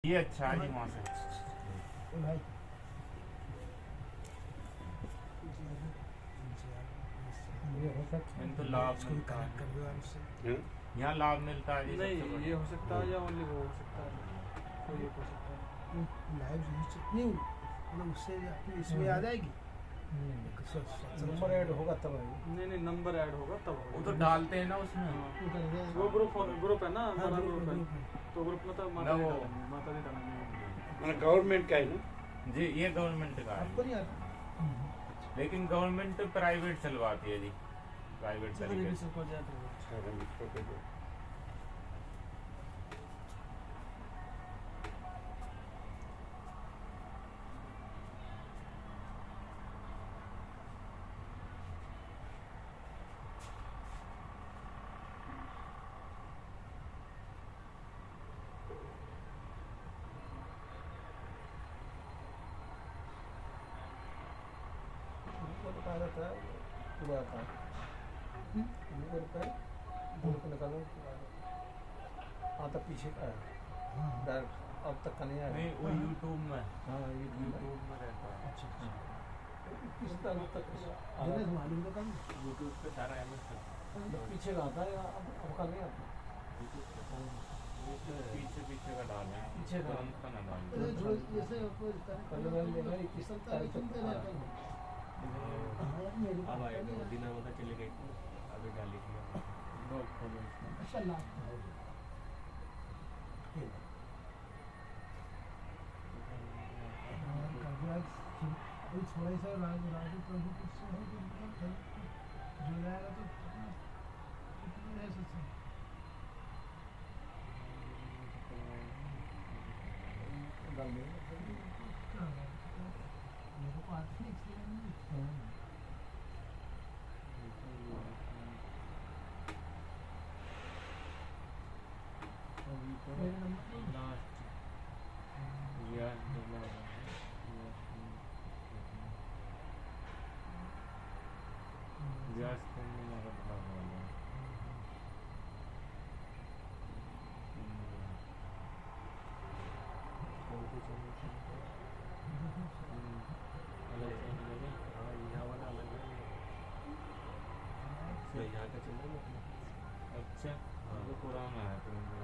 ये अच्छा है जी वहाँ से। भाई ये हो सकता है इनको लाभ इसको मिलता कनेक्ट कर है, दो आपसे। यहाँ लाभ मिलता है जी सबसे नहीं ये हो सकता है या ओनली वो हो सकता है, कोई एक हो सकता है। लाइव नहीं मतलब उससे अपनी इसमें आ जाएगी। नंबर ऐड होगा तब आएगी। नहीं नंबर ऐड होगा तब वो होगा। तो डालते हैं ना उसमें। हाँ। वो ग्रुप है ना हमारा ग्रुप है, तो ग्रुप में तो माता ना दी वो- डालेंगे, माता दी डालेंगे। मैंने गवर्नमेंट का है ना। जी ये गवर्नमेंट का आपको है, नहीं आता। लेकिन गवर्नमेंट प्राइवेट चलवाती है जी, प्राइवेट तरीके से। पूरा था निकालो। हाँ तब पीछे का है डायरेक्ट, अब तक का नहीं आया। नहीं वो यूट्यूब में, हाँ यूट्यूब में रहता है। अच्छा किस तरह तक दिनेश मालूम तो कम यूट्यूब पे सारा एमएस पीछे का आता है, अब का नहीं आता। पीछे का डालें, पीछे का। तुरंत का ना डालें। जैसे पहले मैं लेना 21 तारीख तक अब आएगा वो दिन पता चलेगा, अभी डाली लोग खोलो इसमें। अच्छा लाभ अभी थोड़ा सा राजू प्रभु कुछ है कि मतलब जो जाएगा तो कितना है सोचो। मेरे को आते हैं इसलिए नहीं। मेरे नंबर लास्ट व्यास करने में बदलाव वाला अलग चलने लगे। हाँ यहाँ वाला अलग है, यहाँ का चल रहा है। अच्छा हाँ वो पुराना है, पुराना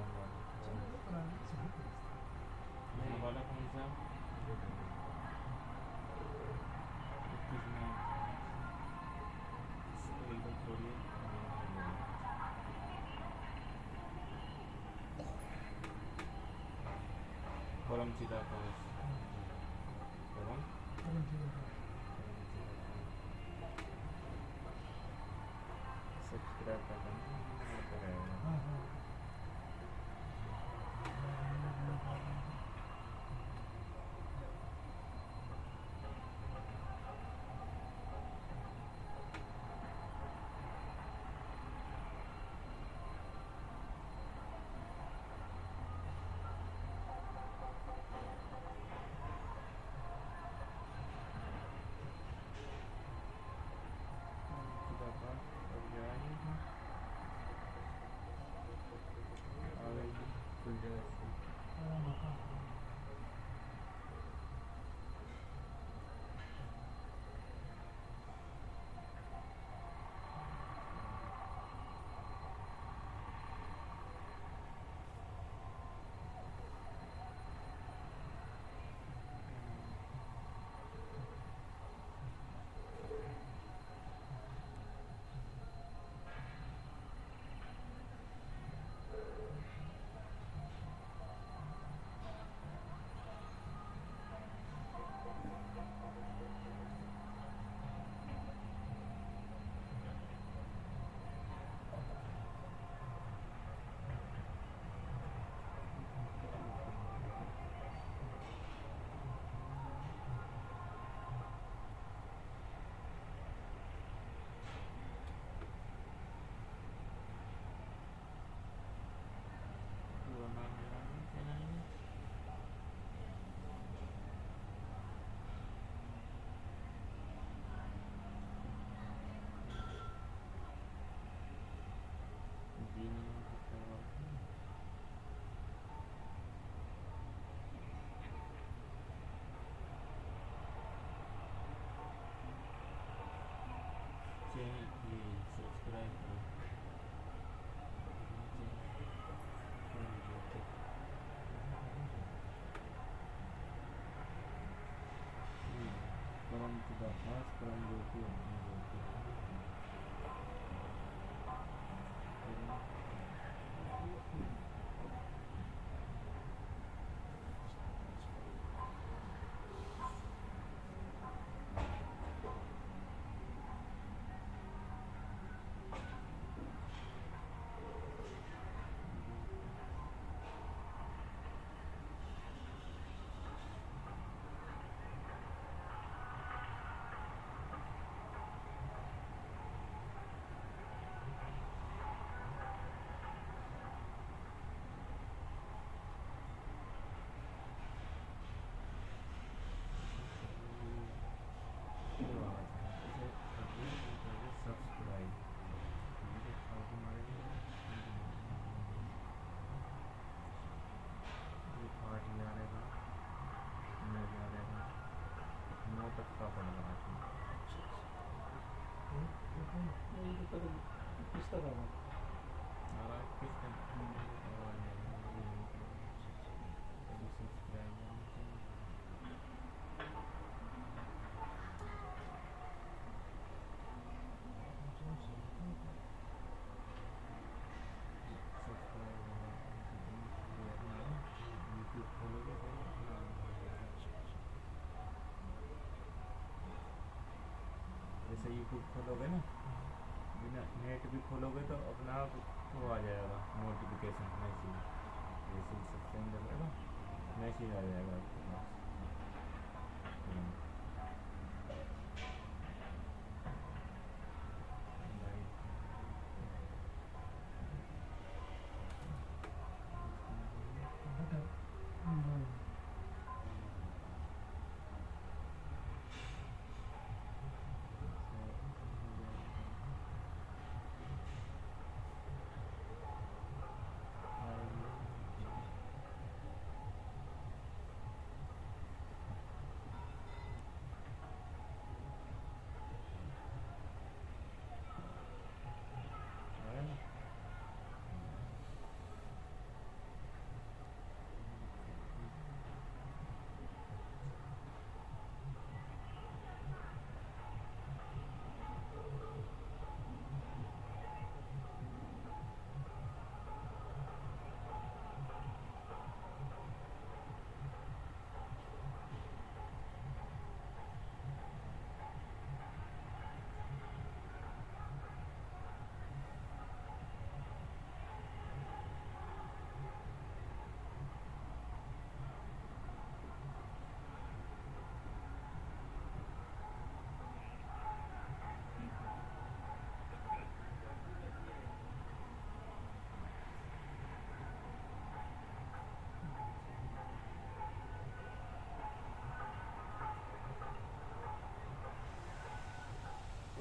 वाला कौन सा? परम चिदा परम सब्सक्राइब करना। हाँ हाँ पास क्रम ज्योति अन्य ज्योति। किस तरह का जैसे यूट्यूब खोलोगे ना, बिना नेट भी खोलोगे तो अपना आप वो आ जाएगा नोटिफिकेशन मैसेज, जैसे ही सब्सक्राइब लगेगा मैसेज आ जाएगा आपके पास।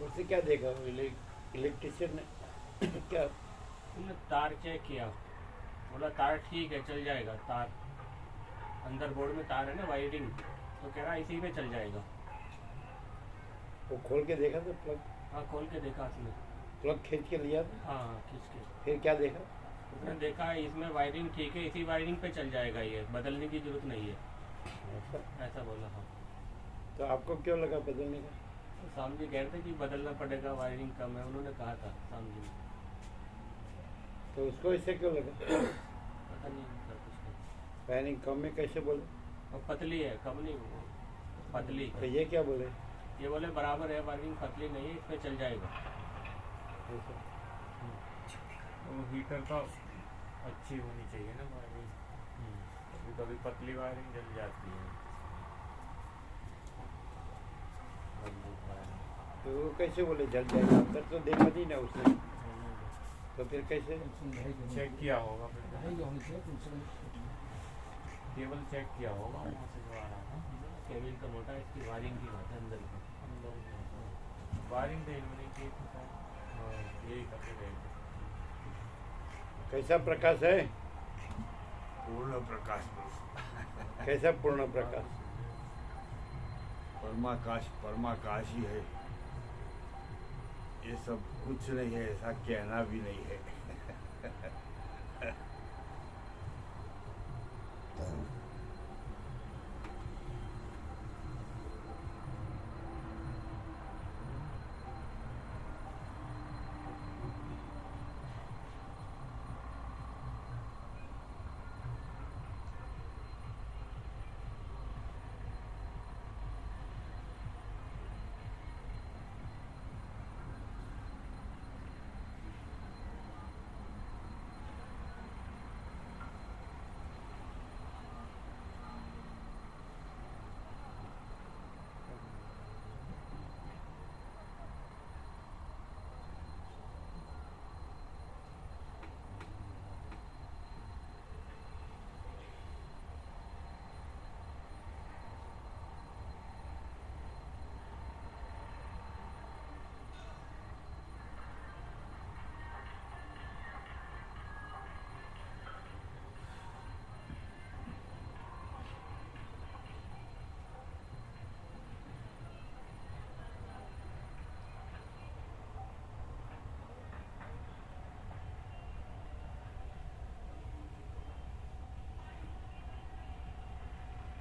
उससे क्या देखा इलेक्ट्रिशियन ने क्या हमने तार चेक किया, बोला तार ठीक है चल जाएगा, तार अंदर बोर्ड में तार है ना वायरिंग, तो कह रहा इसी में चल जाएगा। वो खोल के देखा था प्लग? हाँ खोल के देखा उसने, प्लग खींच के लिया था? हाँ हाँ खींच के। फिर क्या देखा? उसने देखा इसमें वायरिंग ठीक है, इसी वायरिंग पे चल जाएगा, ये बदलने की जरूरत नहीं है, ऐसा बोला। हाँ तो आपको क्यों लगा बदलने का? शाम जी कह रहे थे कि बदलना पड़ेगा, वायरिंग कम है, उन्होंने कहा था शाम जी। तो उसको इससे क्यों लगा? पता नहीं उनका कुछ नहीं। वायरिंग कम में कैसे बोले? और पतली है, कम नहीं, पतली। तो ये क्या बोले? ये बोले बराबर है, वायरिंग पतली नहीं है, इस पे चल जाएगा। ऐसा। वो हीटर का अच्छी होनी चाहिए ना वायरिंग, कभी कभी पतली वायरिंग जल जाती है, मजबूत वायरिंग। तो वो कैसे बोले जल जाएगा? अंदर तो देखा नहीं ना उसने, तो फिर कैसे? चेक किया होगा, केबल चेक किया होगा वहाँ से जो आ रहा था, केबल का मोटा, इसकी वायरिंग की बात है अंदर की, वायरिंग तो इन्होंने की थी, हाँ यही करके गए थे। कैसा प्रकाश है? पूर्ण प्रकाश कैसा पूर्ण प्रकाश? परमाकाश ही है, ये सब कुछ नहीं है, ऐसा कहना भी नहीं है।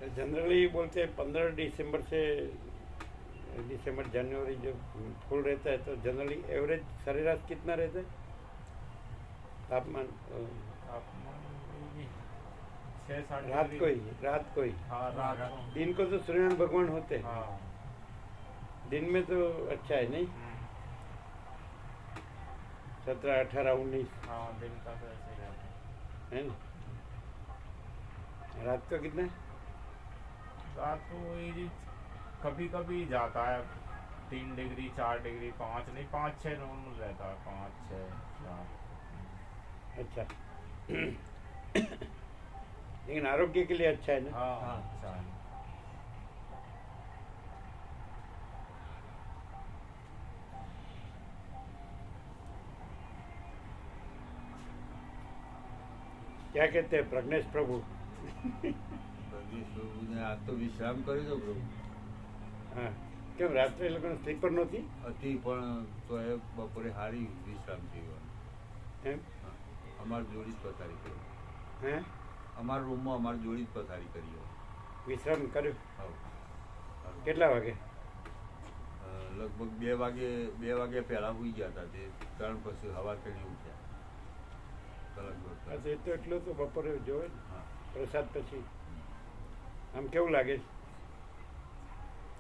जनरली बोलते हैं 15 दिसंबर जनवरी जो फुल रहता है तो जनरली एवरेज सरेराश कितना रहता है तापमान? तापमान यही 6-7 रात को ही हाँ रात को। दिन को तो सूर्यनारायण भगवान होते हैं, हाँ दिन में तो अच्छा है नहीं? 17, 18, 19 हाँ दिन का तो ऐसे ही रहता है। है ना? रात को कितना है? रात को वही कभी कभी जाता है 3 डिग्री 4 डिग्री 5 नहीं 5-6 नॉर्मल रहता है 5-6 अच्छा लेकिन आरोग्य के लिए अच्छा है ना? हाँ अच्छा है। क्या कहते हैं प्रज्ञेश प्रभु? પ્રજ્ઞેશ પ્રભુને આ તો વિશ્રામ કર્યો હતો પ્રભુ. હા કેમ રાત્રે એ લોકોને સ્લીપર નહોતી હતી પણ તો એ બપોરે સારી વિશ્રામ થઈ ગયો. એમ? અમારી જોડી જ પથારી કરી. હે અમારા રૂમમાં અમારી જોડી જ પથારી કરી હોય. વિશ્રામ કર્યું? હા. કેટલા વાગે? લગભગ 2 વાગે પહેલાં સુઈ ગયા હતા તે 3 પછી હવા કરી ઉઠ્યા. કલાક દોઢ હા, કલાક. તો એ તો એટલું તો બપોરે જોવે ને હા. પ્રસાદ પછી આમ કેવું લાગે છે?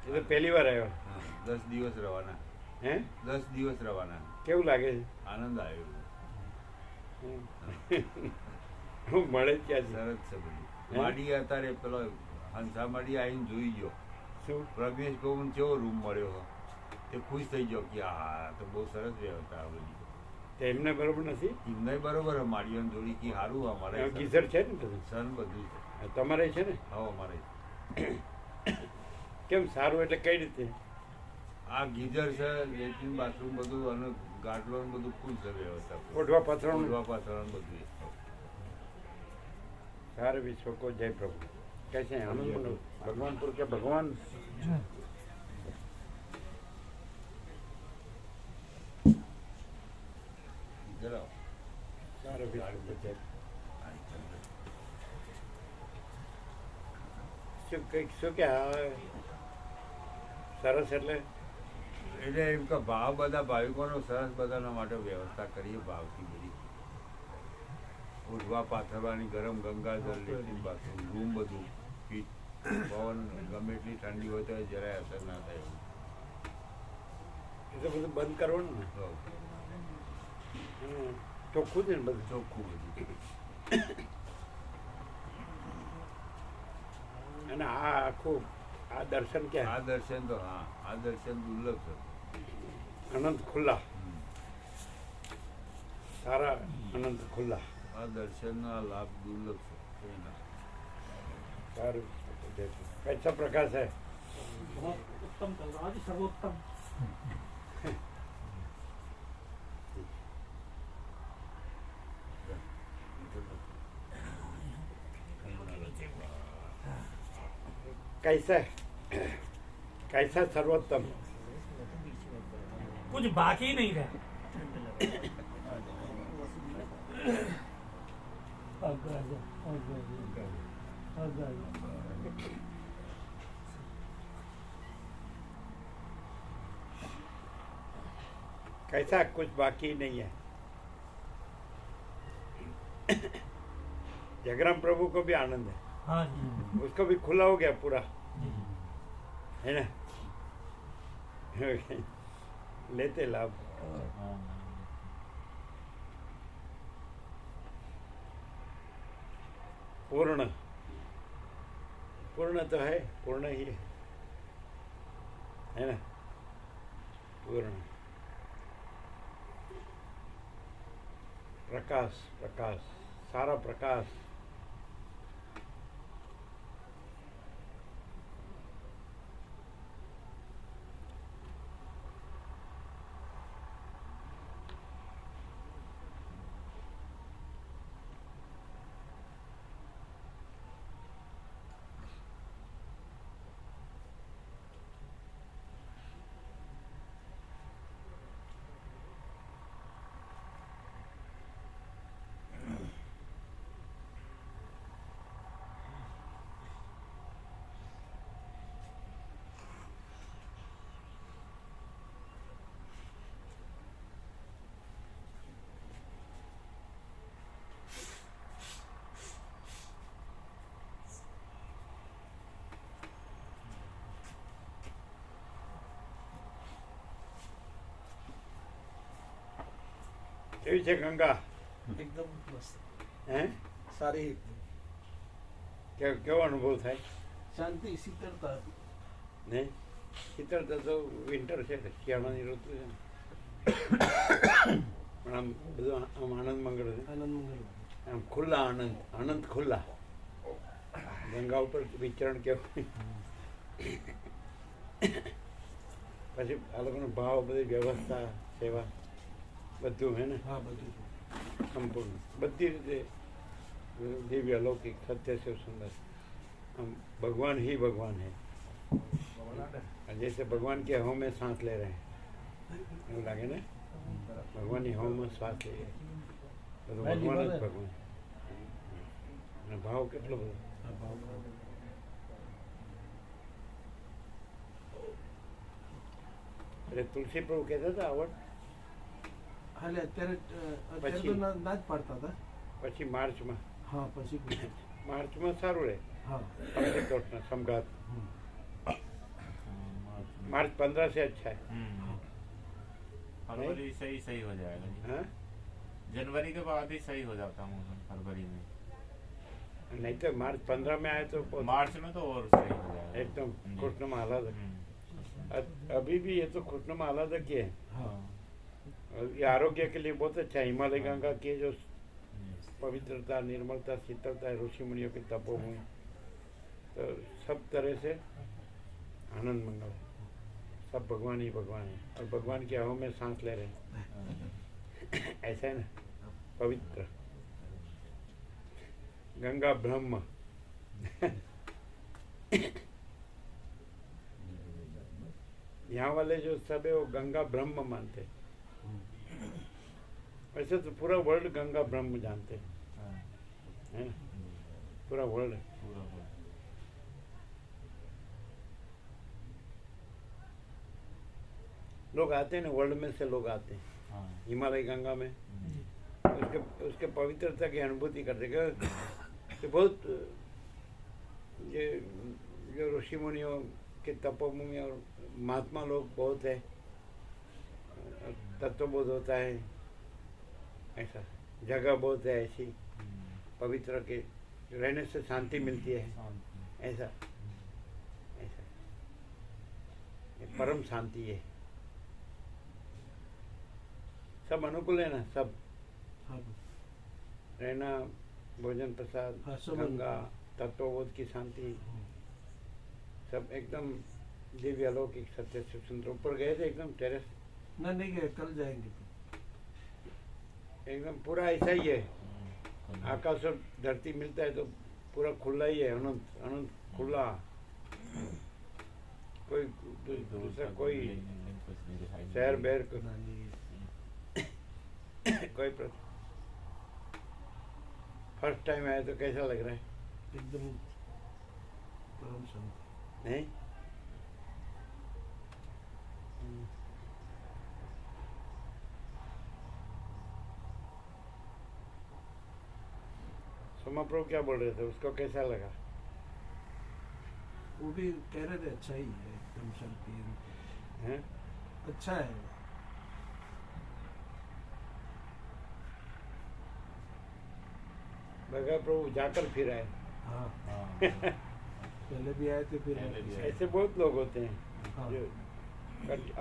એ તો પહેલી વાર આવ્યો. હા 10 દિવસ રવાના. હે 10 દિવસ રવાના. કેવું લાગે છે? આનંદ આવ્યો. હમ. હું મળે જ ક્યાં છે? સરસ છે બધું. હે? માડી અત્યારે પેલો હંસા માડી આવીને જોઈ ગયો. શું? પ્રજ્ઞેશ પ્રભુને કેવો રૂમ મળ્યો હો તે ખુશ થઈ ગયો કે હા તો બહુ સરસ વ્યવસ્થા આ બધી. તે એમને બરોબર નથી? એમને બરોબર માડીઓને જોડી કે સારું અમારે ગીઝર છે ને બધું? સન બધું છે. તમારે છે ને? હા અમારે કેમ સારું એટલે કઈ રીતે? આ ગીઝર છે લેટ્રિન બાથરૂમ બધું અને ગાટલો ને બધું ફૂલ છે વ્યવસ્થા. ઓઢવા પાથરવાનું? ઓઢવા પાથરવાનું બધું છે. सारे विश्व को जय प्रभु। कैसे हैं आनंद मनोज? भगवानपुर के भगवान જરા सारे विश्व को जय। શું કે સરસ એટલે એટલે એમ કે ભાવ બધા ભાવિકોનો સરસ બધાના માટે વ્યવસ્થા કરીએ ભાવથી બધી. ઉઠવા પાથરવાની ગરમ ગંગાજળ લેટ્રિન બાથરૂમ રૂમ બધું પીટ પવન ગમે એટલી ઠંડી હોય તો જરાય અસર ના થાય એવું. એ તો બધું બંધ કરવાનું ને. તો ચોખ્ખું છે ને બધું? ચોખ્ખું બધું. અને આ આખું આ દર્શન આ ક્યાં? દર્શન તો હા આ દર્શન દુર્લભ છે. અનંત ખુલ્લા, હમ. સારા અનંત ખુલ્લા. આ દર્શનના લાભ દુર્લભ છે. કોઈ ના. सारे विश्व को जय प्रभु। कैसा प्रकाश है? बहुत उत्तम चल रहा है जी, सर्वोत्तम। कैसा कैसा सर्वोत्तम? कुछ बाकी नहीं रहा। कैसा कुछ बाकी नहीं है? जगराम प्रभु को भी आनंद है, हाँ जी उसको भी खुला हो गया पूरा, जी। है ना? लेते लाभ। पूर्ण पूर्ण तो है, पूर्ण ही है ना? पूर्ण प्रकाश, प्रकाश, सारा प्रकाश। એવી છે ગંગા एकदम मस्त હે सारी एकदम કેવો અનુભવ થાય शांति शीतलता નહીં શીતળતા તો વિન્ટર છે શિયાળાની ઋતુ છે ને પણ આમ બધું આમ આનંદ મંગળ છે आनंद मंगल આમ ખુલ્લા આનંદ આનંદ ખુલ્લા ગંગા ઉપર વિચરણ કેવું પછી આ લોકોનો ભાવ બધી વ્યવસ્થા સેવા બધું હે ને हाँ બધું સંપૂર્ણ બધી રીતે દિવ્ય अलौकिक सत्य से सुंदर हम भगवान ही भगवान है जैसे भगवान के हवा में सांस ले रहे हैं એવું લાગે ને ભગવાન ની હવામાં શ્વાસ લઈએ તો ભગવાન જ ભગવાન અને ભાવ કેટલો બધો એટલે તુલસી પ્રભુ કહેતા હતા આવડ હાલે અત્યારે અત્યારે પછી? તો ના જ પાડતા હતા પછી માર્ચમાં હા પછી પૂછ્યું. માર્ચમાં સારું રહે હા पंचकोट समघात मार्च 15 से अच्छा है फरवरी सही सही हो जाएगा जी। हाँ? जनवरी के बाद ही सही हो जाता मौसम फरवरी में। नहीं तो मार्च 15 में आए तो बहुत मार्च में तो और सही हो जाएगा एकदम जी। खुशनुमा हालात है। हम्म। अभी भी ये तो खुशनुमा हालात है कि है હા और ये आरोग्य के लिए बहुत अच्छा है हिमालय गंगा की जो पवित्रता निर्मलता शीतलता ऋषि मुनियों की तपोभूमि तो सब तरह से आनंद मंगल है सब भगवान ही भगवान है और भगवान की हवा में सांस ले रहे हैं ऐसा है ना पवित्र गंगा ब्रह्म यहाँ वाले जो सब है वो गंगा ब्रह्म मानते हैं वैसे तो पूरा वर्ल्ड गंगा ब्रह्म जानते हैं हाँ। है ना पूरा वर्ल्ड पूरा हुआ। लोग आते हैं ना वर्ल्ड में से लोग आते हैं हाँ। हिमालय गंगा में हम्म। उसके पवित्रता की अनुभूति करते हैं कि बहुत ये जो ऋषि मुनियों के तपोभूमि और महात्मा लोग बहुत है तत्वबोध होता है ऐसा जगह बहुत है ऐसी पवित्र के रहने से शांति मिलती है शांति। ऐसा ऐसा ये परम शांति है सब अनुकूल है ना सब હા रहना भोजन प्रसाद हाँ, सब गंगा तत्वबोध की शांति सब एकदम दिव्य अलौकिक सत्य से सुंदर ऊपर गए थे एकदम टेरेस ના નહીં ગયા કલ जाएंगे एकदम पूरा ऐसा ही है आकाश और धरती मिलता है तो पूरा खुला ही है अनंत अनंत खुला कोई दूसरा कोई कुछ नहीं दिखाई नहीं शहर देगा। बैर को ના નહીં कोई फर्स्ट टाइम आया तो कैसा लग रहा है एकदम परम शांति नहीं सोमा प्रभु क्या बोल रहे थे उसको कैसा लगा वो भी कह रहे थे अच्छा ही है एकदम शांति हैं अच्छा है भगा प्रभु जाकर फिर आए हाँ हाँ। पहले भी आए थे फिर पहले भी आए। ऐसे बहुत लोग होते हैं हाँ जो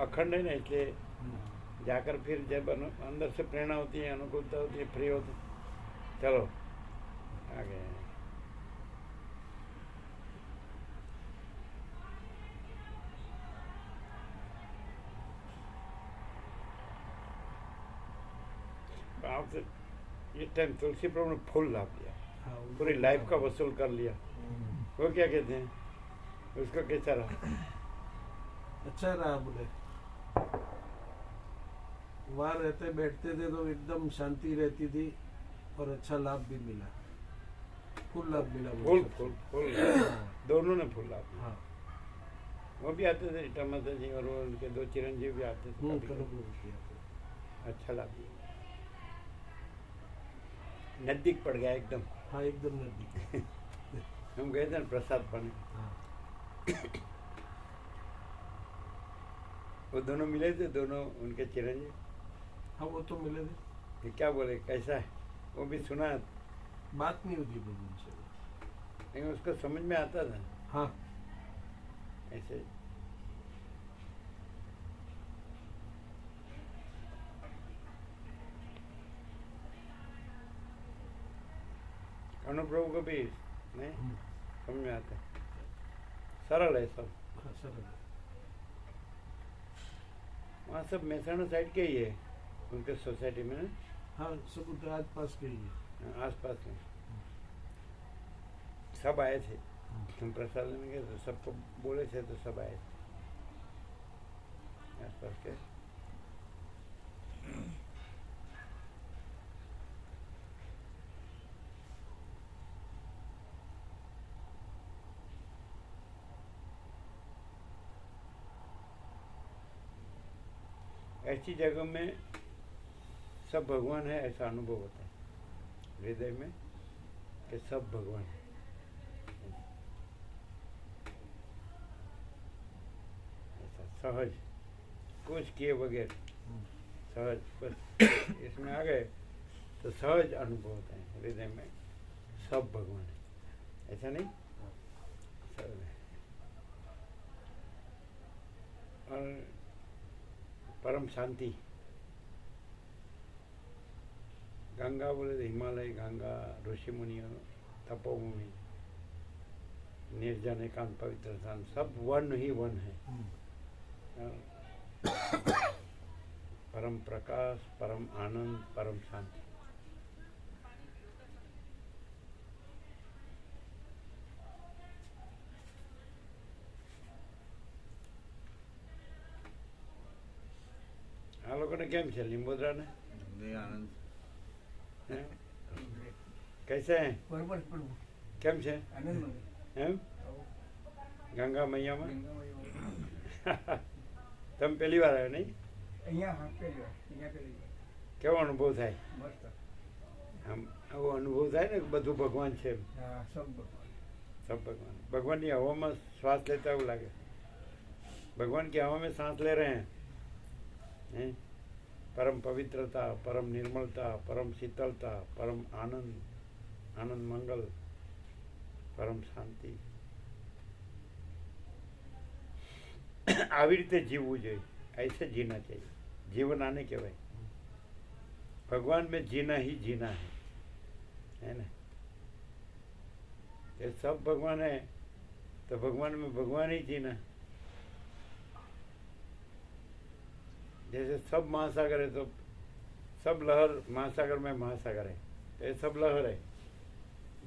अखंड है ना इसलिए हम्म। जाकर फिर जब अंदर से प्रेरणा होती है अनुकूलता होती है फ्री होते चलो आ गए आपसे इस टाइम तुलसी प्रभु ने फुल लाभ दिया हाँ, उनको पूरी लाइफ का वसूल कर लिया हम्म। वो क्या कहते हैं उसका कैसा रहा अच्छा रहा बोले वहाँ रहते बैठते थे तो एकदम शांति रहती थी और अच्छा लाभ भी मिला फुल लाभ मिला फुल सबसे। फुल फुल दोनों ने फुल लाभ दिया हाँ वो भी आते थे रीटा माता जी और वो उनके दो चिरंजीव भी आते थे कभी करो कभी। करो किया। अच्छा लाभ दिया नजदीक पड़ गया एकदम हाँ एकदम नजदीक हम गए थे ना प्रसाद पाने हाँ वो दोनों मिले थे दोनों उनके चिरंजीव हाँ वो तो मिले थे ये क्या बोले, कैसा है? वो भी सुना, बात नहीं होती प्रभु उनसे। लेकिन उसको समझ में आता था हाँ, ऐसे। अनुप्रभु को भी नहीं समझ में आता है, सरल है सब। हाँ, सरल है। वहाँ सब मेहसाणा साइड के ही है उनके सोसाइटी में ना? हाँ, सब उनके आस पास के ही है। आस पास में सब आए थे। हम प्रसाद लेने गए तो सबको बोले थे तो सब आए थे आस पास के। ऐसी जगह में सब भगवान है ऐसा अनुभव होता है हृदय में कि सब भगवान है। ऐसा सहज, कुछ किए बगैर सहज, बस इसमें आ गए तो सहज अनुभव होता है हृदय में, सब भगवान है। ऐसा नहीं, सब है। और परम शांति। गंगा बोले तो हिमालय, गंगा, ऋषि मुनियों, तपोभूमि, निर्जन, एकांत, पवित्र स्थान, सब वन ही वन है। परम प्रकाश, परम आनंद, परम शांति। આ લોકોને કેમ છે લીંબોદરાને? ને આનંદ હે? कैसे हैं? बरोबर प्रभु કેમ છે? आनंद में એમ ગંગા મૈયામાં? गंगा તમે પહેલી વાર આવ્યા નહીં? અહીંયા હા પેલી વાર અહીંયા પેલી વાર કેવો અનુભવ થાય? મસ્ત આમ આવો અનુભવ થાય ને કે બધું ભગવાન છે એમ. હા सब भगवान सब भगवान, भगवान की हवा में श्वास लेता हुआ लगे, भगवान की हवा में सांस ले रहे हैं। परम पवित्रता, परम निर्मलता, परम शीतलता, परम आनंद, आनंद मंगल, परम शांति। આવી રીતે જીવવું જોઈએ, ऐसे जीना चाहिए। जीवन आने के भाई भगवान में जीना ही जीना है ना? ये सब भगवान है तो भगवान में भगवान ही जीना। जैसे सब महासागर है तो सब लहर, महासागर में महासागर है तो ये सब लहर है,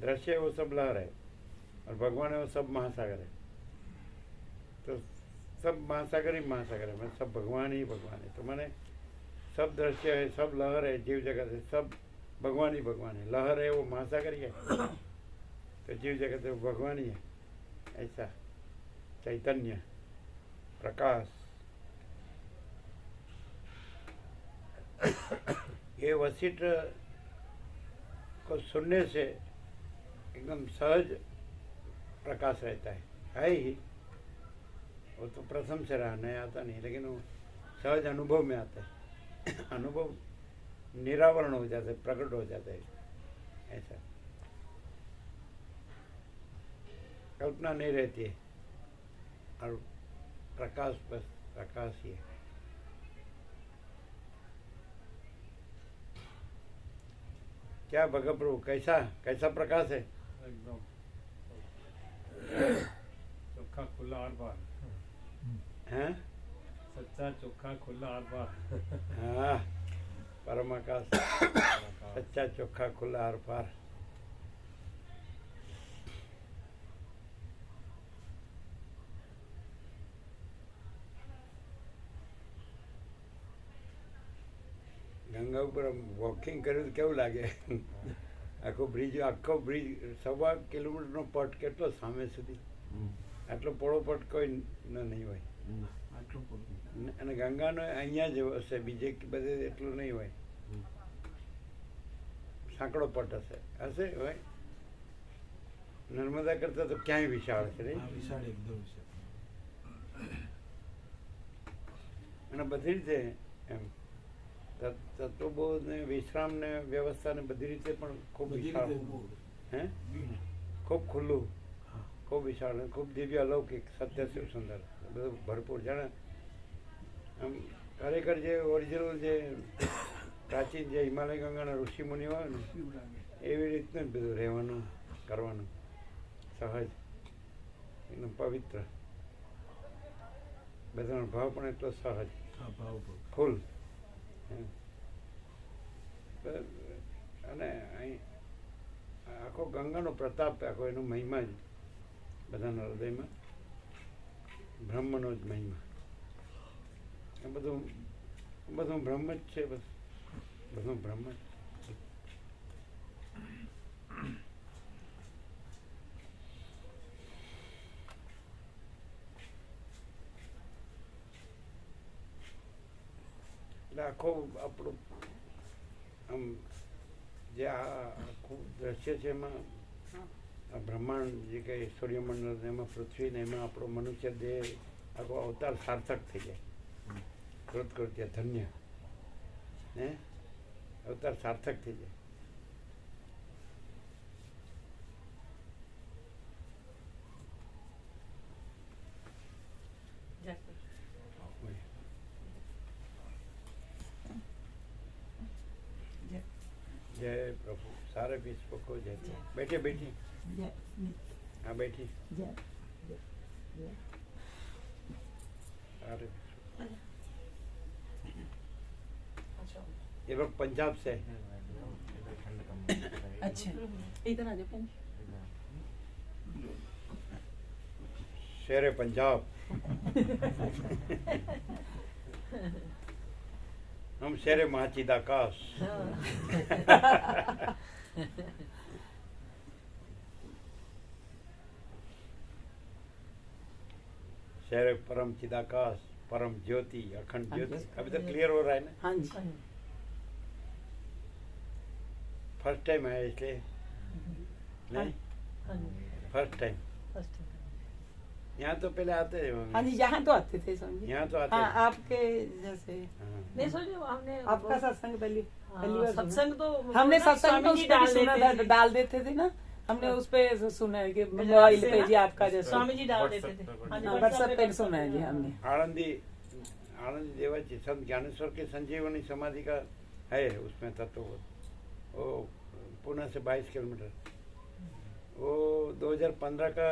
दृश्य है वो सब लहर है, और भगवान है वो सब महासागर है। तो सब महासागर ही महासागर है, मतलब सब भगवान ही भगवान है। तो मैंने सब दृश्य है, सब लहर है, जीव जगत है, सब भगवान ही भगवान है। लहर है वो महासागर ही है, तो जीव जगत है वो भगवान ही है। ऐसा चैतन्य, प्रकाश, ये वशिष्ठ को सुनने से एकदम सहज प्रकाश रहता है ही। वो तो प्रथम से रहा, नहीं आता नहीं, लेकिन वो सहज अनुभव में आता है। अनुभव निरावरण हो जाता है, प्रकट हो जाता है ऐसा। कल्पना नहीं रहती है, और प्रकाश बस प्रकाश ही है। क्या भगत प्रभु, कैसा कैसा प्रकाश है? एकदम चोखा खुला आर पार, हैं? सच्चा चोखा खुला आर पार। हाँ, परम आकाश, सच्चा चोखा खुला आर पार। ગંગા ઉપર વોકિંગ કર્યું તો કેવું લાગે? આખો બ્રિજ 1.25 કિલોમીટરનો પટ કેટલો સામે સુધી, આટલો પોળો પટ કોઈ નહીં હોય। આટલું પૂરું અને ગંગાનો અહીંયા જ હશે, બીજે બધે એટલું નહીં હોય, સાંકડો પટ હશે હશે હોય। નર્મદા કરતા તો ક્યાંય વિશાળ છે નહીં? આ વિશાળ એકદમ વિશાળ અને બધી રીતે એમ તત્વબોધ ને વિશ્રામ ને વ્યવસ્થા ને બધી રીતે પણ ખૂબ બધી વિશાળ રીતે બહુ. હે ખૂબ ખુલ્લું, ખૂબ વિશાળ અને ખૂબ દિવ્ય અલૌકિક સત્ય શિવ સુંદર બધું ભરપૂર. જાણે આમ ખરેખર જે ઓરિજિનલ જે પ્રાચીન જે હિમાલય ગંગાના ઋષિ મુનિ હોય ને એવું લાગે. એવી રીતનું જ બધું રહેવાનું કરવાનું, સહજ એકદમ પવિત્ર, બધાનો ભાવ પણ એટલો સહજ હા, ભાવ પણ. ફૂલ. અને અહીં આખો ગંગાનો પ્રતાપ, આખો એનો મહિમા જ બધાના હૃદયમાં, બ્રહ્મનો જ મહિમા. એ બધું બધું બ્રહ્મ જ છે, બસ બધું બ્રહ્મ જ. એટલે આખો આપણું આમ જે આ આખું દ્રશ્ય છે એમાં આ બ્રહ્માંડ જે કંઈ સૂર્યમંડળ ને એમાં પૃથ્વી ને એમાં આપણો મનુષ્ય દેહ આખો અવતાર સાર્થક થઈ જાય. કૃતકૃત્ય ધન્ય ને અવતાર સાર્થક થઈ જાય. जय प्रभु. सारे विश्व को जय. बैठे बैठी. हाँ बैठी. सारे ये लोग पंजाब से. अच्छा इधर आ जाओ. शेर पंजाब. हम शेरे महाचिद आकाश. शेरे परम चिदाकाश, परम ज्योति, अखंड ज्योति. अभी तक क्लियर हो रहा है ना? हाँ जी. फर्स्ट टाइम है इसलिए नहीं, फर्स्ट टाइम. यहाँ तो पहले आते हैं मम्मी. हाँ जी, यहाँ तो आते थे समझिए. यहाँ तो आते हाँ, हैं. आपके जैसे हाँ. नहीं सोचो हमने आपका सत्संग पहली पहली बार सुना. सत्संग तो हमने ना सत्संग स्वामी तो जी उस पे भी सुना था, देते थे। डाल देते थे ना. हमने उस पे सुना है कि मोबाइल पे जी आपका जैसे स्वामी जी डाल देते थे. हाँ जी, व्हाट्सएप पे सुना है जी हमने. आनंदी आनंदी देवाची संत ज्ञानेश्वर के संजीवनी समाधि का है उसमें तत्वबोध. वो पुणे से 22 किलोमीटर. वो 2015 का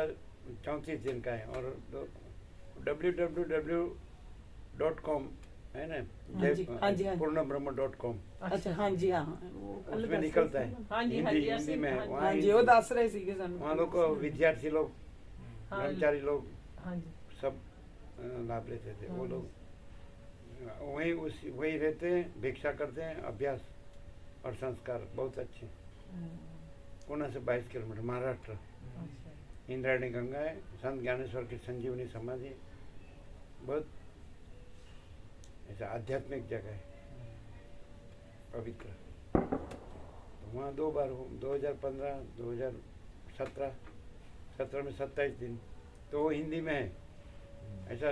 34 दिन का है. और www.com है ना, हाँ जी, हाँ जी, हाँ जी. पूर्णब्रह्म.com. अच्छा हाँ जी. हाँ वो कल उसमें दस निकलता रहे है. थे ना. हाँ जी, हाँ हिंदी जी, हिंदी में. हाँ जी. हाँ जी, वो दस रहे सी के सन. वहाँ लोग को विद्यार्थी लोग, हाँ ब्रह्मचारी लोग हाँ जी. सब लाभ लेते थे. वो लोग वही रहते हैं, भिक्षा करते हैं, अभ्यास और संस्कार बहुत अच्छे. पुणे से 22 किलोमीटर, महाराष्ट्र. इंद्रायणी गंगा है, संत ज्ञानेश्वर की संजीवनी समाधि. बहुत ऐसा आध्यात्मिक जगह है, पवित्र. तो वहाँ 2 बार हूँ, 2015, 2017. 17 में 27 दिन. तो वो हिंदी में है. ऐसा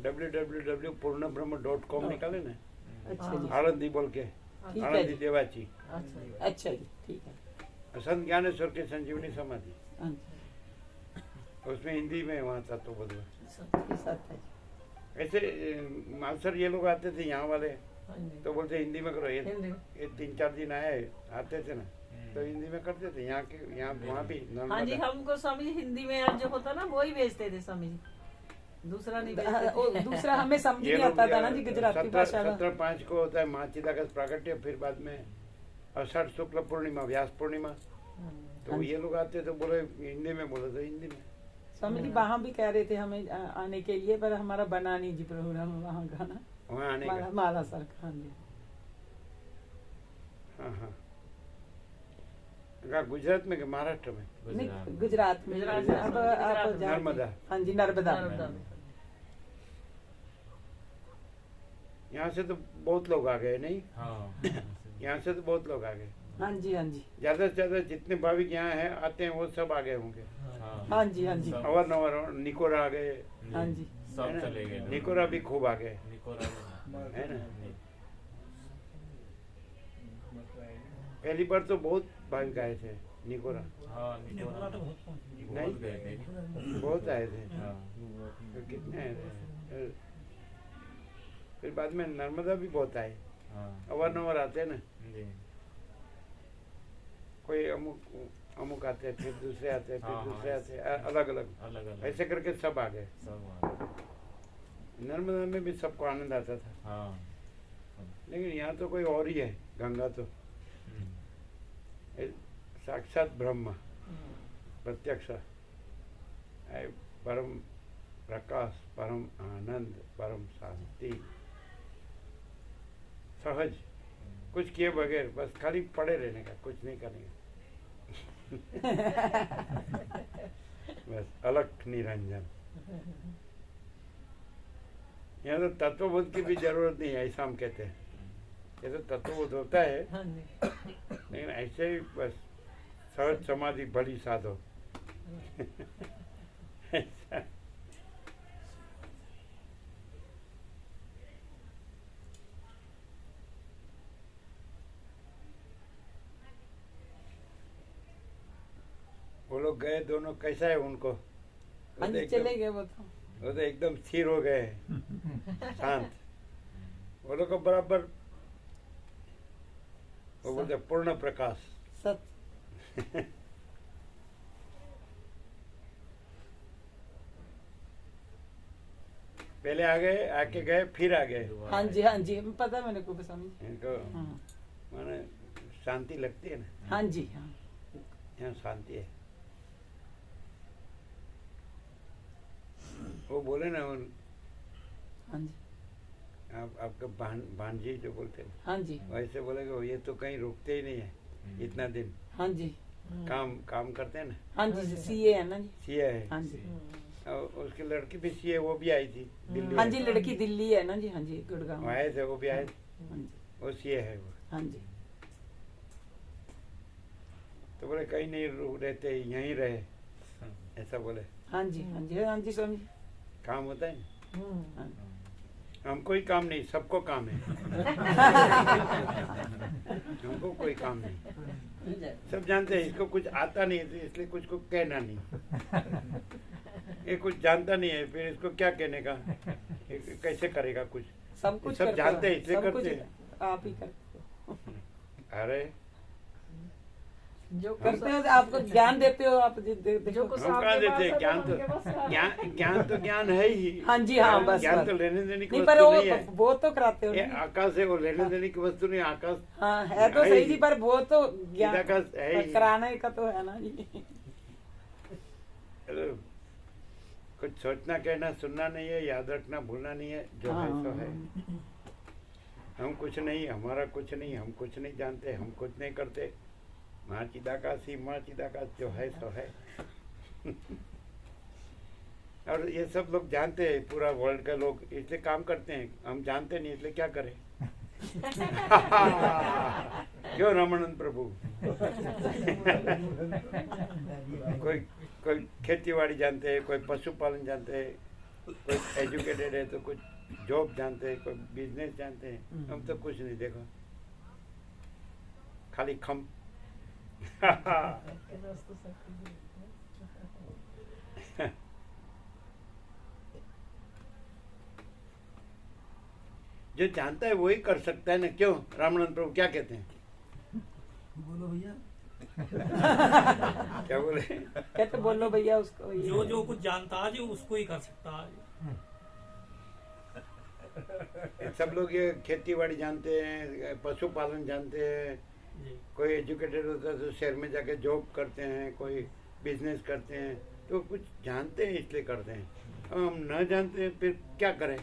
www.पूर्णब्रह्म.com निकाले ना, अच्छा जी. आनंदी बोल के, ठीक है आनंदी जी. देवाची. अच्छा अच्छा जी, ठीक है. संत ज्ञानेश्वर की संजीवनी समाधि. हाँ जी. उसमें हिंदी में वहाँ था तो बदला. ये सब है. ऐसे मालसर ये लोग आते थे यहाँ वाले, हाँ जी. तो बोलते हिंदी में करो. हिंदी. ये 3-4 दिन आए आते थे ना, तो हिंदी में करते थे. यहाँ के यहाँ वहाँ भी हाँ जी, नर्मदा. हमको स्वामी जी हिंदी में जो होता ना वही भेजते थे स्वामी जी, दूसरा नहीं भेजते वो थे. दूसरा हमें समझ ये नहीं लोग आता था ना जी गुजराती भाषा का. 17/5 को होता है महाचिदाकाश प्राकट्य. फिर बाद में आषाढ़ शुक्ल पूर्णिमा, व्यास पूर्णिमा. तो हाँ ये लोग आते तो बोले हिंदी में, बोले तो हिंदी में. स्वामी जी वहाँ भी कह रहे थे हमें आने के लिए, पर हमारा बना नहीं जी प्रोग्राम वहाँ का ना. वहाँ आने का. माला सर का. हाँ जी. हाँ हाँ. कहाँ, गुजरात में कि महाराष्ट्र में? नहीं, गुजरात में. गुजरात अब में. आप गुजरात में. जाके- नर्मदा. हाँ जी, नर्मदा. नर्मदा में. यहाँ से तो बहुत लोग आ गए नहीं? हाँ. यहाँ से तो बहुत लोग आ गए. हाँ जी, हाँ जी. ज्यादा से ज्यादा जितने भाविक यहाँ हैं आते हैं वो सब आ गए होंगे. हाँ जी, हाँ जी. सब- अवारनवार निकोरा आ गए. हाँ जी. सब चले गए. निकोरा भी खूब आ गए, निकोरा है ना? पहली बार तो बहुत भाविक आए थे निकोरा। हाँ निकोरा तो बहुत नहीं गए थे। बहुत आए थे। हाँ तो कितने आए थे? फिर बाद में नर्मदा भी बहुत आए। हाँ अवारनवार आते हैं ना, जी कोई अमुक आते हैं, फिर दूसरे आते हैं, फिर हाँ, दूसरे हाँ, आते हैं, अलग अलग अलग अलग ऐसे करके सब आ गए। सब वहाँ। नर्मदा में भी सबको आनंद आता था, हाँ लेकिन यहाँ तो कोई और ही है। गंगा तो साक्षात ब्रह्म प्रत्यक्ष है, परम प्रकाश, परम आनंद, परम शांति, सहज, कुछ किए बगैर बस खाली पड़े रहने का, कुछ नहीं करने का। बस अलख निरंजन। यहाँ तो तत्वबोध की भी जरूरत नहीं है, ऐसा हम कहते हैं। ये तो तत्वबोध होता है, हाँ जी। लेकिन ऐसे ही बस सहज समाधि बड़ी साधो। ऐसा। वो लोग गए दोनों, कैसा है उनको? हाँ जी, चले गए वो तो एकदम स्थिर हो गए, शांत। वो लोग को बराबर वो बोलते पूर्ण प्रकाश। सत पहले आ गए, आके गए, फिर आ गए। हाँ जी, पता है मेरे को भी समझ। इनको हाँ माने शांति लगती है ना, हाँ जी, हाँ यहाँ शांति है। वो बोले ना हाँ जी, आपका भांजी जो बोलते हैं, हाँ जी, वैसे बोलेगा ये तो कहीं रुकते ही नहीं है इतना दिन। हाँ जी, काम करते हैं ना, हाँ जी, सीए है ना जी। सीए है। हाँ जी, और उसकी लड़की भी सीए, वो भी आई थी दिल्ली। हाँ जी, लड़की दिल्ली है ना जी। हाँ जी, गुड़गांव। वो आए थे, वो भी आए थे। हाँ जी, वो सीए है वो। हाँ जी, तो बोले कहीं नहीं रहते, यहीं रहे, ऐसा बोले। हाँ जी, हाँ जी, हाँ जी, समझ। काम होता है ना, हाँ। हमको ही काम नहीं, सबको काम है। हमको कोई काम नहीं, सब जानते हैं। इसको कुछ आता नहीं है इसलिए कुछ को कहना नहीं। ये कुछ जानता नहीं है, फिर इसको क्या कहने का, कैसे करेगा कुछ। सब कुछ सब करते जानते हैं हो, इसलिए सब करते कुछ हैं। आप ही करते हो। अरे जो करते हो, आपको ज्ञान देते हो आप। जो कुछ हम कहाँ देते हैं ज्ञान? तो ज्ञान है ही। हाँ जी, हाँ, बस ज्ञान बस। तो लेने देने की नहीं, वस्तु पर नहीं है। वो तो कराते हो ये ना। आकाश है, वो लेने देने की वस्तु नहीं। आकाश हाँ, है तो सही जी, पर वो तो ज्ञान आकाश है ही। कराने का तो है ना जी। कुछ सोचना, कहना, सुनना नहीं है, याद रखना, भूलना नहीं है। जो है सो है। हम कुछ नहीं, हमारा कुछ नहीं, हम कुछ नहीं जानते, हम कुछ नहीं करते। माँ चिदाकाशी, माँ चिदाकाश, जो है सो है। और ये सब लोग जानते हैं, पूरा वर्ल्ड के लोग, इसलिए काम करते हैं। हम जानते नहीं, इसलिए क्या करें। क्यों रामानंद प्रभु? कोई खेतीबाड़ी जानते हैं, कोई पशुपालन जानते हैं, कोई एजुकेटेड है तो कुछ जॉब जानते हैं, कोई बिजनेस जानते हैं। हम तो कुछ नहीं, देखो खाली खम। जो जानता है वही कर सकता है ना। क्यों रामानंद प्रभु क्या कहते हैं? बोलो भैया। क्या बोले? कहते बोलो भैया उसको। जो कुछ जानता है जो उसको ही कर सकता है। सब लोग ये खेती बाड़ी जानते हैं, पशुपालन जानते हैं। कोई एजुकेटेड होता है तो शहर में जाके जॉब करते हैं, कोई बिजनेस करते हैं, तो कुछ जानते हैं इसलिए करते हैं। हम न जानते हैं फिर क्या करें?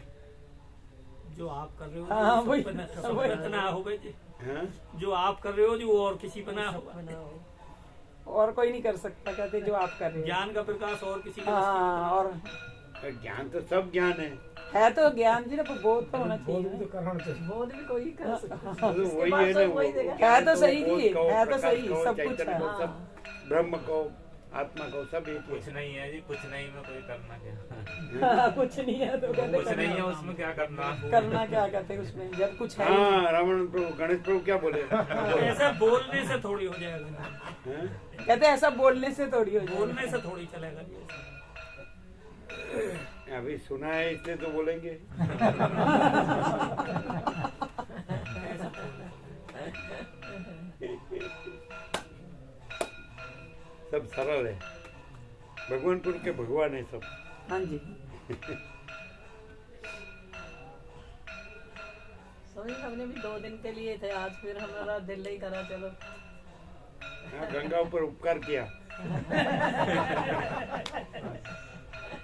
जो आप कर रहे हो हाँ, वही। सब पे ना हो गए। हाँ? जो आप कर रहे हो जो और किसी पे ना हो। और कोई नहीं कर सकता, कहते जो आप कर रहे हो। ज्ञान का प्रकाश और किसी का हाँ, और ज्ञान तो सब ज्ञान है तो ज्ञान जी ना, बोध तो होना चाहिए। बोध भी कोई कर सकता है। तो इसके वही बाद है तो ना, वही देगा। है तो सही बोध जी, कहो, है तो प्रकाश सही, कहो, सब कुछ चैतन्य है। कहो, सब ब्रह्म को आत्मा को सब एक कुछ है। नहीं है जी, कुछ नहीं में कोई करना क्या। कुछ नहीं है तो कहते कुछ नहीं है उसमें क्या करना। करना क्या कहते हैं उसमें जब कुछ है ही हाँ, रावण प्रभु गणेश प्रभु क्या बोले? ऐसा बोलने से थोड़ी हो जाएगा, हैं? नहीं। कहते हैं ऐसा बोलने से थोड़ी हो जाए। बोलने से थोड़ी चलेगा। अभी सुना है इसलिए तो बोलेंगे। सब सरल है, भगवानपुर के भगवान है सब। हाँ जी। स्वामी हमने भी 2 दिन के लिए थे, आज फिर हमारा दिल नहीं करा चलो। हाँ, गंगा ऊपर उपकार किया।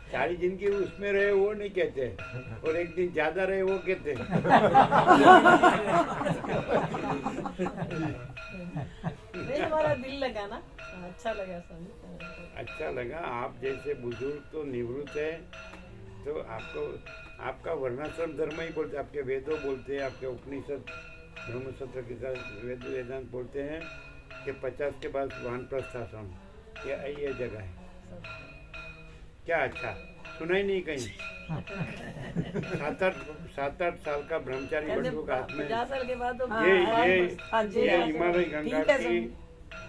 सारी जिंदगी उसमें रहे वो नहीं कहते, और एक दिन ज्यादा रहे वो कहते। नहीं हमारा दिल लगा ना, अच्छा लगा स्वामी। अच्छा लगा। आप जैसे बुजुर्ग तो निवृत्त है, तो आपको आपका वर्णाश्रम धर्म ही बोलते, आपके वेदों बोलते हैं, आपके उपनिषद ब्रह्मसूत्र के साथ वेदांत बोलते हैं कि 50 के बाद वानप्रस्थ आश्रम ये जगह है। क्या अच्छा, सुना ही नहीं कहीं। 7-8 साल का ब्रह्मचारी बटू का हाथ में 50 साल के बाद तो हाँ, ये हाँ जी, ये हाँ, हिमालय गंगा ठीक है, की,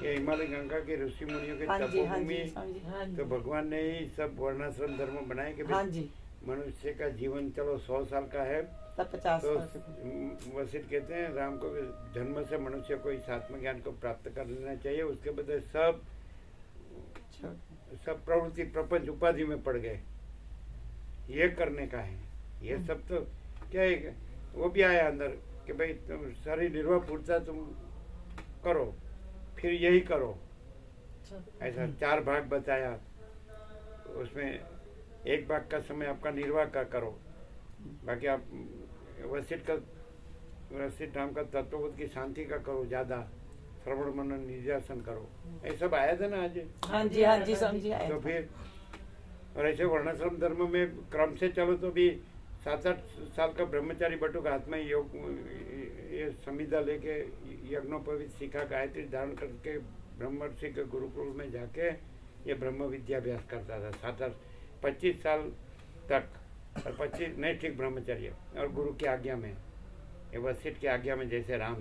ये हिमालय गंगा के ऋषि मुनियों के हाँ जी, हाँ तपोभूमि। जी, स्वामी जी। हाँ जी। तो भगवान ने ही सब वर्णाश्रम धर्म बनाए कि हाँ भाई जी, मनुष्य का जीवन चलो 100 साल का है, तब 50 तो साल। वशिष्ठ कहते हैं राम को जन्म से मनुष्य को इस आत्मज्ञान को प्राप्त कर लेना चाहिए। उसके बदले सब प्रवृत्ति प्रपंच उपाधि में पड़ गए। ये करने का है, ये सब तो क्या है, वो भी आया अंदर कि भाई तुम सारी निर्वाह पूर्ता तुम करो, फिर यही करो। ऐसा 4 भाग बताया, उसमें 1 भाग का समय आपका निर्वाह का करो, बाकी आप वशिष्ठ नाम का तत्वबोध की शांति का करो, ज्यादा श्रवण मनन निध्यासन करो। ये सब आया था ना आज। हाँ जी, हाँ जी, समझी आया तो था। फिर और ऐसे वर्णाश्रम धर्म में क्रम से चलो तो भी 7-8 साल का ब्रह्मचारी बटू का हाथ में योग ये संविदा लेके यज्ञोपवीत सीखा, गायत्री धारण करके ब्रह्मर्षि के गुरुकुल में जाके ये ब्रह्म विद्याभ्यास करता था 25 साल तक। और 25 नहीं ठीक ब्रह्मचर्य, और गुरु की आज्ञा में, ये वशिष्ठ की आज्ञा में जैसे राम,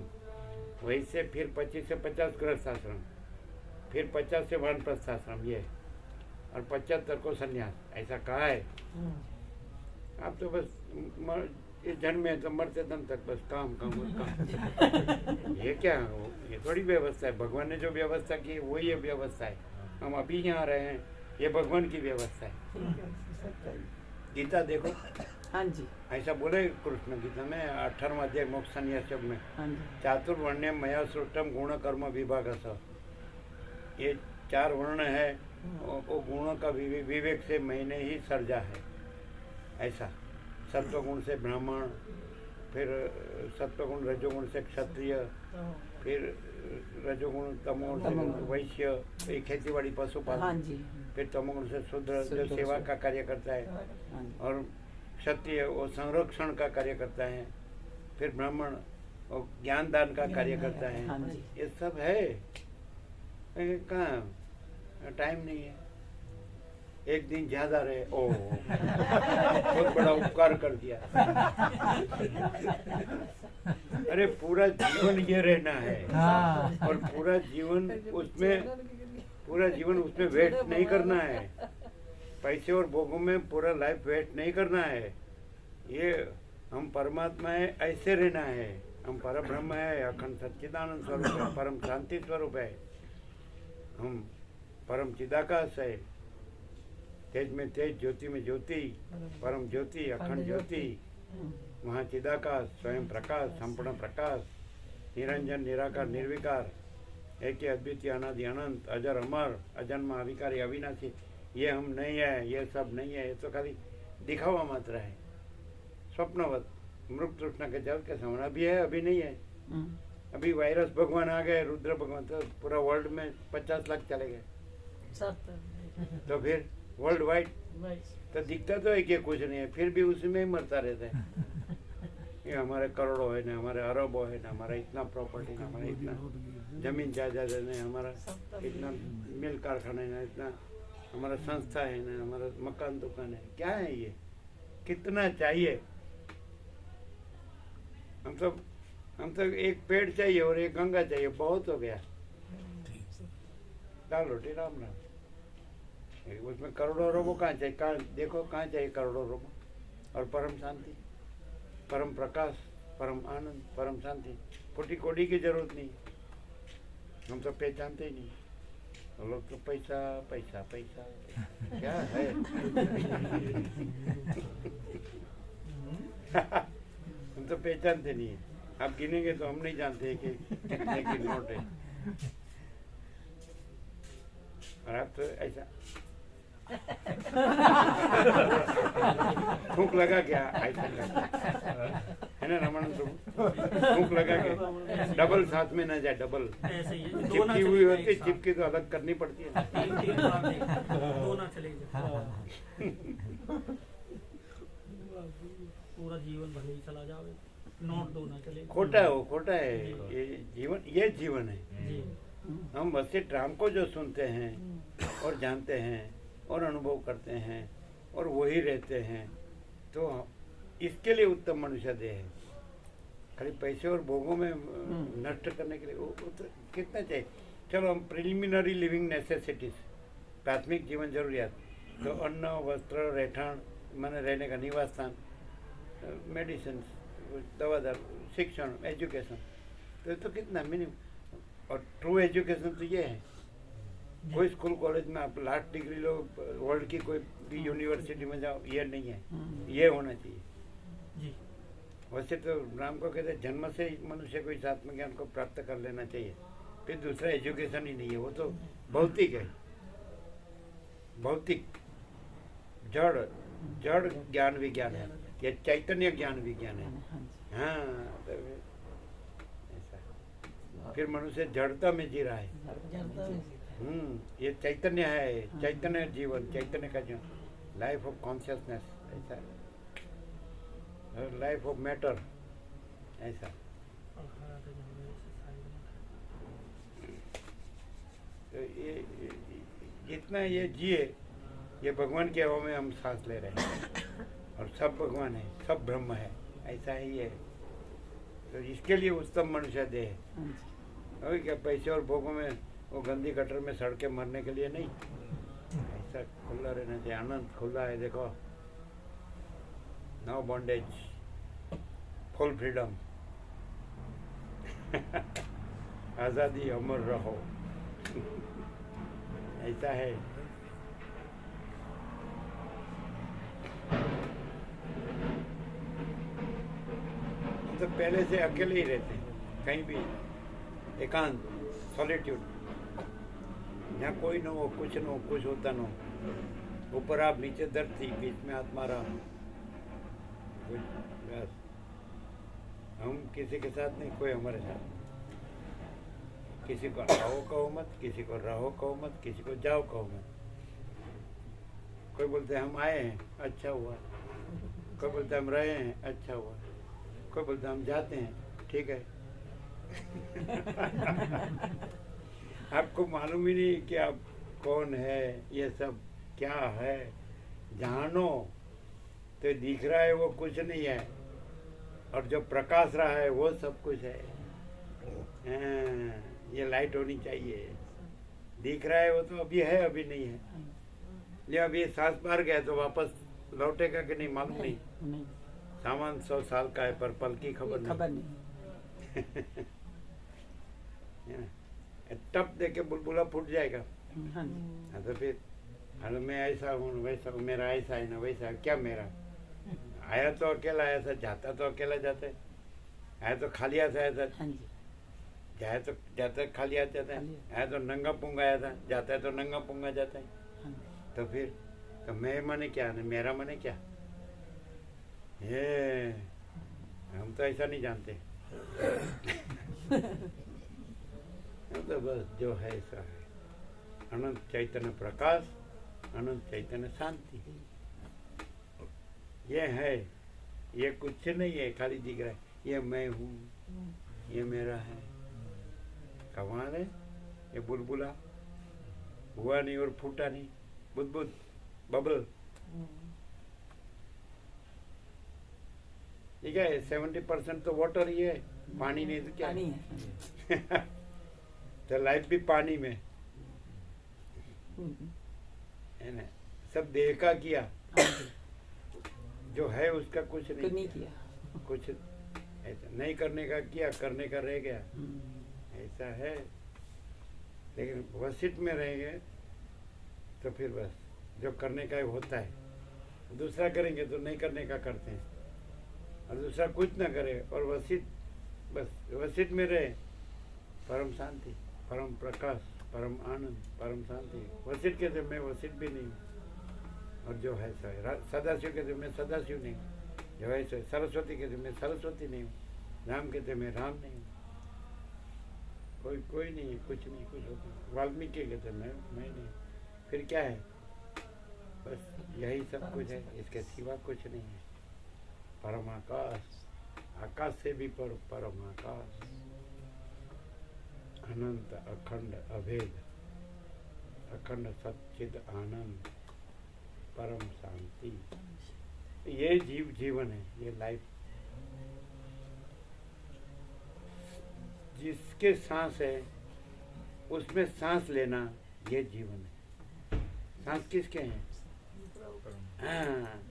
वही से फिर 25 से 50 गृहस्थ आश्रम, फिर 50 से वानप्रस्थ आश्रम ये, और 75 को संन्यास। ऐसा कहा है। आप तो बस इस जन्म में तो मरते दम तक बस काम काम और काम। ये क्या, ये थोड़ी व्यवस्था है। भगवान ने जो व्यवस्था की है वही ये व्यवस्था है। हम अभी यहाँ रहे हैं, ये भगवान की व्यवस्था है। गीता देखो, हाँ जी, ऐसा बोले कृष्ण गीता में 18वां अध्याय मोक्ष संन्यास योग में, हाँ जी, चातुर्वर्ण्य मया सृष्टम गुण कर्म विभाग। ये 4 वर्ण है, वो गुणों का विवेक से मैंने ही सर्जा है। ऐसा सत्वगुण से ब्राह्मण, फिर सत्वगुण रजोगुण से क्षत्रिय, फिर रजोगुण तमोगुण से वैश्य, फिर खेतीबाड़ी पशुपालन, हाँ जी, फिर तमोगुण से शूद्र जो सेवा का कार्य करता है, हाँ जी, और क्षत्रिय वो संरक्षण का कार्य करता है, फिर ब्राह्मण वो ज्ञान दान का कार्य करता है। हाँ जी। ये सब है, कहाँ टाइम नहीं है। एक दिन ज्यादा रहे, ओ बहुत बड़ा उपकार कर दिया। अरे पूरा जीवन ये रहना है, और पूरा जीवन उसमें वेस्ट नहीं करना है। पैसे और भोगों में पूरा लाइफ वेस्ट नहीं करना है। ये हम परमात्मा है, ऐसे रहना है। हम परम ब्रह्म है, अखंड सच्चिदानंद स्वरूप है, परम शांति स्वरूप है, हम परम चिदाकाश है, तेज में तेज, ज्योति में ज्योति, परम ज्योति, अखंड ज्योति, महाचिदाकाश, स्वयं प्रकाश, संपूर्ण प्रकाश, निरंजन निराकार निर्विकार, एक ही अद्वितीय अनादि अनंत, अजर अमर, अजन्म अविकारी अविनाशी। ये हम नहीं है, ये सब नहीं है, ये तो खाली दिखावा मात्र है, स्वप्नवत, मृग तृष्णा के जल के समान। अभी है, अभी नहीं है। अभी वायरस भगवान आ गए, रुद्र भगवान, तो पूरा वर्ल्ड में 50 लाख चले गए, तो फिर वर्ल्ड वाइड तो दिखता तो है कि कुछ नहीं है, फिर भी उसी में ही मरता रहता है। ये हमारे करोड़ों है ना, हमारे अरबों है ना, हमारा इतना प्रॉपर्टी ना, हमारा इतना जमीन जायदाद है हमारा, सब तो इतना मिल कारखाना है ना, इतना हमारा संस्था है ना, हमारा मकान दुकान है, क्या है ये, कितना चाहिए? हम तो एक पेड़ चाहिए और एक गंगा चाहिए, बहुत हो गया। दाल रोटी राम राम, उसमें करोड़ों रोगों कहाँ चाहिए? कहाँ देखो, कहाँ चाहिए करोड़ों रोगों? और परम शांति, परम प्रकाश, परम आनंद, परम शांति, फूटी कोड़ी की जरूरत नहीं। हम तो पहचानते ही नहीं, तो लोग तो पैसा पैसा पैसा क्या है। हम तो पहचानते नहीं है, आप गिनेंगे तो हम नहीं जानते कि कितने की नोट है। और आप तो ऐसा थूक लगा क्या, ऐसा है ना रमन, थूक लगा के डबल साथ में ना जाए, डबल ऐसे ही है, दो ना चिपकी चले हुई जाए होती है, एक साथ। चिपकी तो अलग करनी पड़ती है। तीन बार देख, दो ना चले जाए, पूरा जीवन भले ही चला जावे, नोट दो ना चले। खोटा है वो, खोटा है ये जीवन, ये जीवन है। जी हम बस ये ड्राम को जो सुनते हैं और जानते हैं और अनुभव करते हैं और वही रहते हैं, तो इसके लिए उत्तम मनुष्य देह है। खाली पैसे और भोगों में नष्ट करने के लिए वो तो कितना चाहिए? चलो हम प्रिलिमिनरी लिविंग नेसेसिटीज, प्राथमिक जीवन जरूरियात, तो अन्न, वस्त्र, रहठन, माने रहने का निवास स्थान, मेडिसिन, दवा दारू, शिक्षण, एजुकेशन, तो कितना मिनिमम। और ट्रू एजुकेशन तो ये है, कोई स्कूल कॉलेज में आप लास्ट डिग्री लो, वर्ल्ड की कोई भी यूनिवर्सिटी में जाओ, ये नहीं है, ये होना चाहिए। जी वैसे तो राम को कहते हैं जन्म से ही मनुष्य को इस आत्मज्ञान को प्राप्त कर लेना चाहिए, फिर दूसरा एजुकेशन ही नहीं है, वो तो भौतिक है, भौतिक जड़ जड़ ज्ञान विज्ञान है, ये चैतन्य ज्ञान विज्ञान है। हाँ तो ऐसा, फिर मनुष्य जड़ता में जी रहा है। जानता है। ये चैतन्य है, चैतन्य जीवन, चैतन्य का जीवन, लाइफ ऑफ कॉन्शियसनेस, ऐसा लाइफ ऑफ मैटर, ऐसा। तो ये जितना ये जिए, ये भगवान के हवा में हम सांस ले रहे हैं, और सब भगवान है, सब ब्रह्म है, ऐसा ही है। तो इसके लिए उत्तम मनुष्य देह है। और क्या पैसे और भोगों में, वो गंदी गटर में सड़ के मरने के लिए नहीं, ऐसा खुला रहना चाहिए। आनंद खुला है, देखो, नो बॉन्डेज, फुल फ्रीडम, आज़ादी, अमर रहो, ऐसा है। तो पहले से अकेले ही रहते हैं, कहीं भी एकांत, सॉलिट्यूड, यहाँ कोई न हो, कुछ न हो, कुछ होता न हो, ऊपर आप, नीचे धरती, बीच में आत्मा राम, बस। हम किसी के साथ नहीं, कोई हमारे साथ। किसी को आओ कहो मत, किसी को रहो कहो मत, किसी को जाओ कहो मत। कोई बोलते हैं हम आए हैं, अच्छा हुआ। कोई बोलते हैं हम रहे हैं, अच्छा हुआ। कोई बोलते हैं हम जाते हैं, ठीक है। आपको मालूम ही नहीं कि आप कौन है, ये सब क्या है। जानो तो दिख रहा है वो कुछ नहीं है, और जो प्रकाश रहा है वो सब कुछ है। ये लाइट होनी चाहिए। दिख रहा है वो तो अभी है, अभी नहीं है। ये अभी सांस बाहर गया तो वापस लौटेगा कि नहीं मालूम नहीं। सामान 100 साल का है, पर पल की खबर नहीं। टप देके बुलबुला फूट जाएगा। हाँ तो फिर अरे मैं ऐसा हूँ, वैसा हूँ, मेरा ऐसा है ना वैसा, क्या मेरा? आया तो अकेला आया था, जाता तो अकेला जाता है। आया तो खाली हाथ आया था, जाए तो जाता है खाली हाथ जाता है। आया तो नंगा पुंगा आया था, जाता है तो नंगा पुंगा जाता है। तो फिर तो मैं माने क्या, मेरा माने क्या? ये हम तो ऐसा नहीं जानते। तो बस जो है ऐसा है। अनंत चैतन्य प्रकाश, अनंत चैतन्य शांति, ये है। ये कुछ नहीं है, खाली दिख रहा है। ये मैं हूँ, ये मेरा है, कमाल है। ये बुलबुला हुआ नहीं और फूटा नहीं, बुदबुद बबल। ठीक है, 70% तो वाटर ही है, पानी नहीं तो क्या पानी है। तो लाइफ भी पानी में है ना। सब देह का किया, जो है उसका कुछ नहीं नहीं किया। कुछ ऐसा नहीं करने का किया, करने का रह गया, ऐसा है। लेकिन वसित में रहेंगे तो फिर बस जो करने का होता है, दूसरा करेंगे तो नहीं करने का करते हैं, और दूसरा कुछ ना करे और वसित, बस वसित में रहे, परम शांति, परम प्रकाश, परम आनंद, परम शांति। वसित कहते मैं वसित भी नहीं हूँ, और जो है सो है। सदाशिव कहते मैं सदाशिव नहीं हूँ, जो है सो। सरस्वती कहते मैं सरस्वती नहीं हूँ, राम कहते मैं राम नहीं हूँ। कोई नहीं है, कुछ नहीं, कुछ होता नहीं। वाल्मीकि कहते मैं नहीं। फिर क्या है? बस यही सब कुछ है, इसके सिवा कुछ नहीं है। परम आकाश, आकाश से भी परम आकाश, अनंत अखंड अभेद, अखंड सच्चिद आनंद, परम शांति। ये जीवन है, ये लाइफ। जिसके सांस है उसमें सांस लेना, ये जीवन है। सांस किसके हैं? हाँ,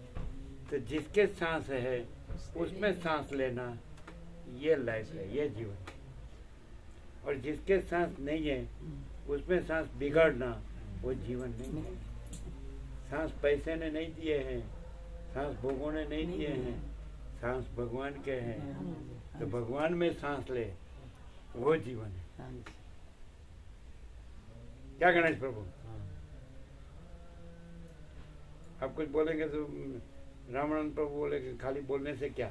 तो जिसके सांस है उसमें सांस लेना, ये लाइफ है, ये जीवन है। और जिसके सांस नहीं है उसमें सांस बिगाड़ना, वो जीवन नहीं है। सांस पैसे ने नहीं दिए हैं, सांस भोगों ने नहीं दिए हैं, सांस भगवान के हैं। तो भगवान में सांस ले, वो जीवन है। क्या गणेश प्रभु, आप कुछ बोलेंगे तो रामानंद प्रभु बोले कि खाली बोलने से क्या।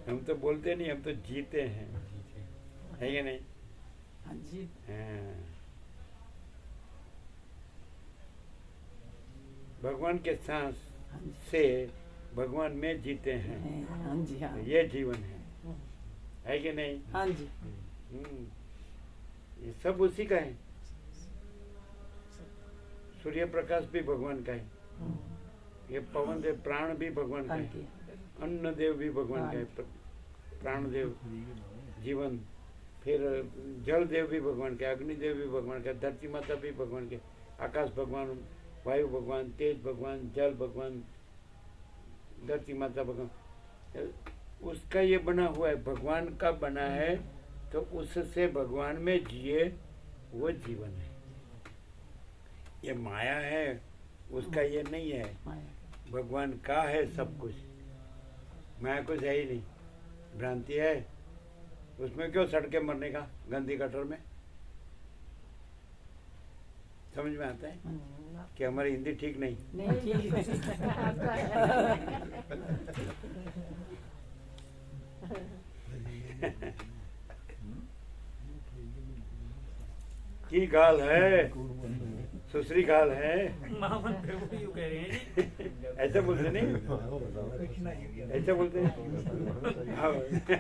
हम तो बोलते नहीं, हम तो जीते हैं, है कि नहीं? हाँ जी। हाँ। भगवान के सांस से भगवान में जीते हैं। हाँ जी। हाँ, ये जीवन है कि नहीं? हाँ जी। ये सब उसी का है। सूर्य प्रकाश भी भगवान का है, ये पवन देव, प्राण भी भगवान का है, अन्न देव भी भगवान का है, प्राण देव जीवन, फिर जल देव भी भगवान का है, अग्नि देव भी भगवान का है, धरती माता भी भगवान के, आकाश भगवान, वायु भगवान, तेज भगवान, जल भगवान, धरती माता भगवान, उसका ये बना हुआ है, भगवान का बना है। तो उससे भगवान में जिए, वो जीवन है। ये माया है, उसका ये नहीं है, भगवान का है सब कुछ। माया कुछ है ही नहीं, भ्रांति है। उसमें क्यों सड़के मरने का, गंदी गटर में? समझ में आता है कि हमारी हिंदी ठीक नहीं? की गाल है, सुसरी गाल है। मामन प्रभु यूं कह रहे हैं जी, ऐसे बोलते नहीं, ऐसे बोलते हैं।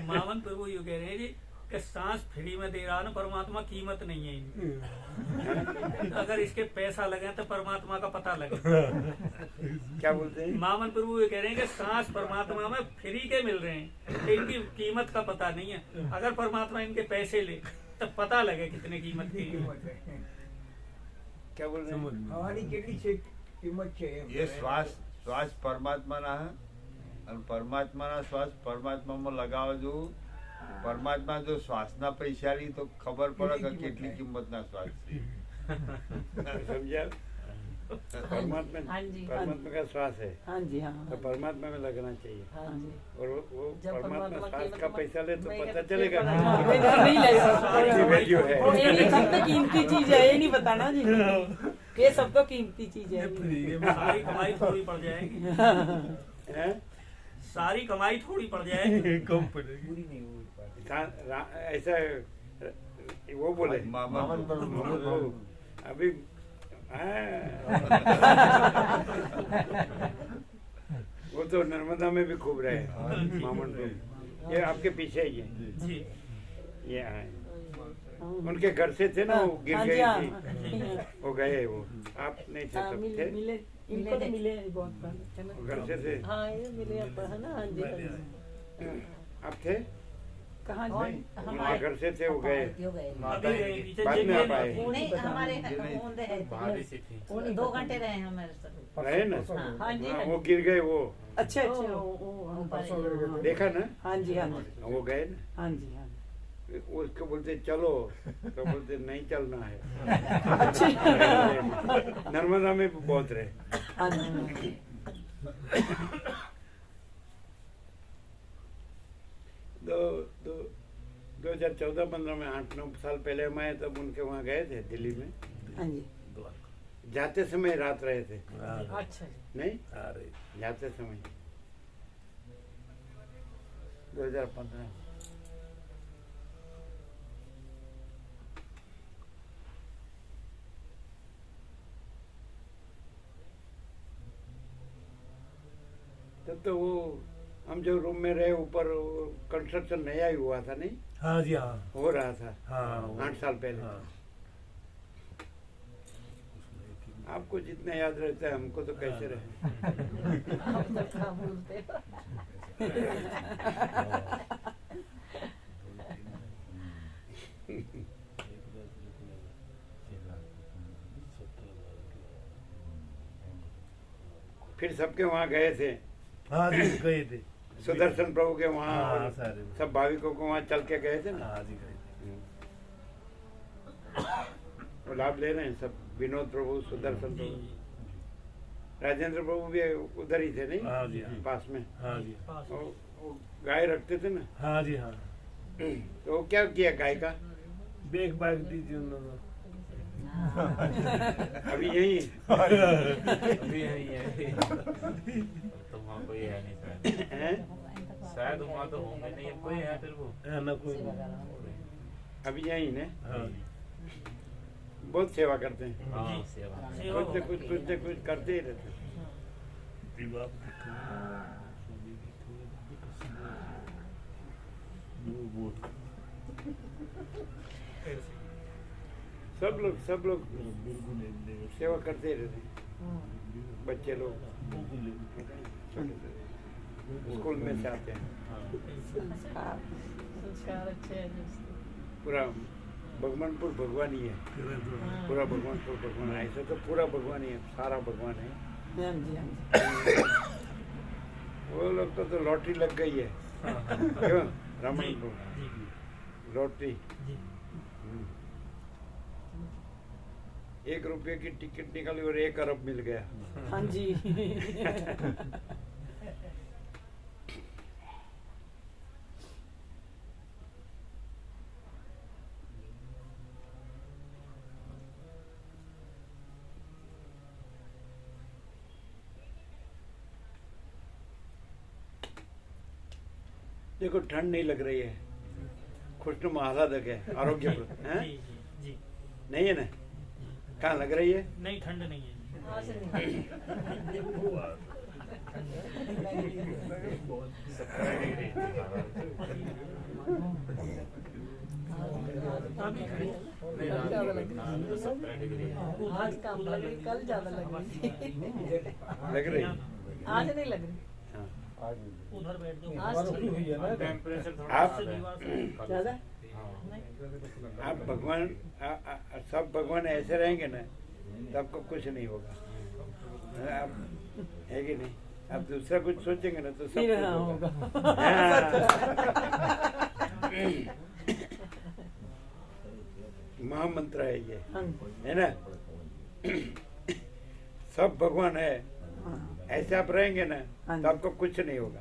मामन प्रभु यूं कह रहे हैं जी कि सांस फ्री में दे रहा ना परमात्मा, कीमत नहीं है इनकी। अगर इसके पैसा लगे तो परमात्मा का पता लगे। क्या बोलते हैं? मामन प्रभु ये कह रहे हैं कि सांस परमात्मा में फ्री के मिल रहे हैं, तो इनकी कीमत का पता नहीं है। अगर परमात्मा इनके पैसे ले तो पता लगे कितने कीमत की। क्या बोल रहे हैं? हमारी કેટલી છે કિંમત છે એમ. એ શ્વાસ પરમાત્માના હે અને પરમાત્માના શ્વાસ પરમાત્મામાં લગાવવા જો પરમાત્મા જો શ્વાસના પૈસા લી તો ખબર પડે કે કેટલી કિંમતના શ્વાસ છે. समझा? परमात्मा, हाँ जी। परमात्मा का श्वास है, हाँ जी। हाँ, तो परमात्मा में लगना चाहिए। हाँ जी। और वो जब परमात्मा परमात्मा श्वास के का मतलब पैसा ले तो मैं पता कहती चलेगा हूँ, नहीं ले कितनी वैल्यू है। ये सब तो कीमती चीज है, ये नहीं बताना जी। ये सब तो कीमती चीज है। सारी कमाई थोड़ी पड़ जाएगी, हैं? सारी कमाई थोड़ी पड़ जाएगी। कम पड़ेगी। પૂરી નહીં હોવી પાછી. ऐसा वो बोले મામન वो अभी वो तो नर्मदा में भी खूब रहे मामन प्रभु। ये आपके पीछे ही है, जी ये आए। उनके घर से थे ना, वो गिर हाँ गई जी, हाँ। थी, वो गए वो। आप नहीं थे तब मिले थे? मिले इनको तो मिले हैं बहुत बार, है ना? घर से थे? हाँ ये मिले अब है ना, हाँ जी, हाँ जी। आप थे? कहाँ और जी? वहाँ घर से थे, वो गए। क्यों गए? माता अभी जी गए, की पीछे बाद में जगह आप नहीं। आए। नहीं हमारे होंदे है भाभी सी थी। 2 घंटे रहे हमारे साथ। रहे ना? हाँ, हाँ जी, हाँ, हाँ वो जी। गिर गए वो, अच्छे अच्छे ओ, ऊपर देखा ना? हाँ जी हाँ जी वो गए ना, हाँ जी हाँ उसको बोलते चलो, तो बोलते नहीं चलना है। नर्मदा में भी बहुत रहे। हाँ जी। 2014-15 में 8-9 साल पहले हम आए, तब उनके वहाँ गए थे दिल्ली में। हाँ जी जाते समय रात रहे थे, अच्छा जी। नहीं जाते समय 2015। तब तो वो हम जो रूम में रहे ऊपर, कंस्ट्रक्शन नया ही हुआ था, नहीं हाँ जी हाँ हो रहा था हाँ 8 साल पहले। हाँ। आपको जितना याद रहता है, हमको तो कैसे रहे। हम तो कहाँ भूलते हो। फिर सबके वहाँ गए थे, हाँ जी गए थे। सुदर्शन प्रभु के वहाँ, हाँ, और सारे। सब भाविकों को वहाँ चल के गए थे ना। हाँ जी गए थे। वो लाभ ले रहे हैं सब, विनोद प्रभु, सुदर्शन प्रभु, राजेंद्र प्रभु भी उधर ही थे, नहीं हाँ जी हाँ। पास में। हाँ जी वो गाय रखते थे ना, हाँ जी हाँ। तो वो क्या किया गाय का? देख भाग दी थी उन्होंने। अभी यही अभी यही है। तो वहाँ कोई है नहीं शायद। है, शायद वहाँ तो होंगे नहीं, अब कोई है फिर वो। है ना कोई। अभी यही ने हाँ बहुत सेवा करते हैं, हाँ सेवा। सेवा कुछ से कुछ करते ही रहते हैं। दीवार सब लोग सेवा करते ही रहते हैं। बच्चे लोग स्कूल में से आते हैं, संस्कार अच्छे हैं जिसके। पूरा भगवानपुर भगवान ही है, पूरा भगवानपुर भगवान है। ऐसा तो पूरा भगवान ही है, सारा भगवान है। हाँ जी हाँ जी वो लोग तो लॉटरी लग गई है, क्यों रमन को लॉटरी। 1 रुपये की टिकट निकाली और 1 अरब मिल गया। हाँ जी देखो ठंड नहीं लग रही है, खुशनुमा आह्लादक है, आरोग्य हैं? जी जी जी। नहीं है ना? कहाँ लग रही है? नहीं ठंड नहीं है। हाँ से नहीं। 17 डिग्री नहीं, रात ज्यादा को लग हाँ, तो 17 डिग्री है। आज कम लग रही, कल ज्यादा लग रही थी। लग रही? आज नहीं लग रही। हाँ। उधर बैठ जाओ। आज ठीक। टेम्परेचर थोड़ा आप ज़्यादा आप भगवान सब भगवान ऐसे रहेंगे ना, तो आपको कुछ नहीं होगा। आप है कि नहीं? आप दूसरा कुछ सोचेंगे ना तो सब फिर कुछ हाँ होगा। होगा हाँ। महामंत्र है ये, हाँ है ना? सब भगवान है, ऐसे आप रहेंगे ना तो आपको कुछ नहीं होगा।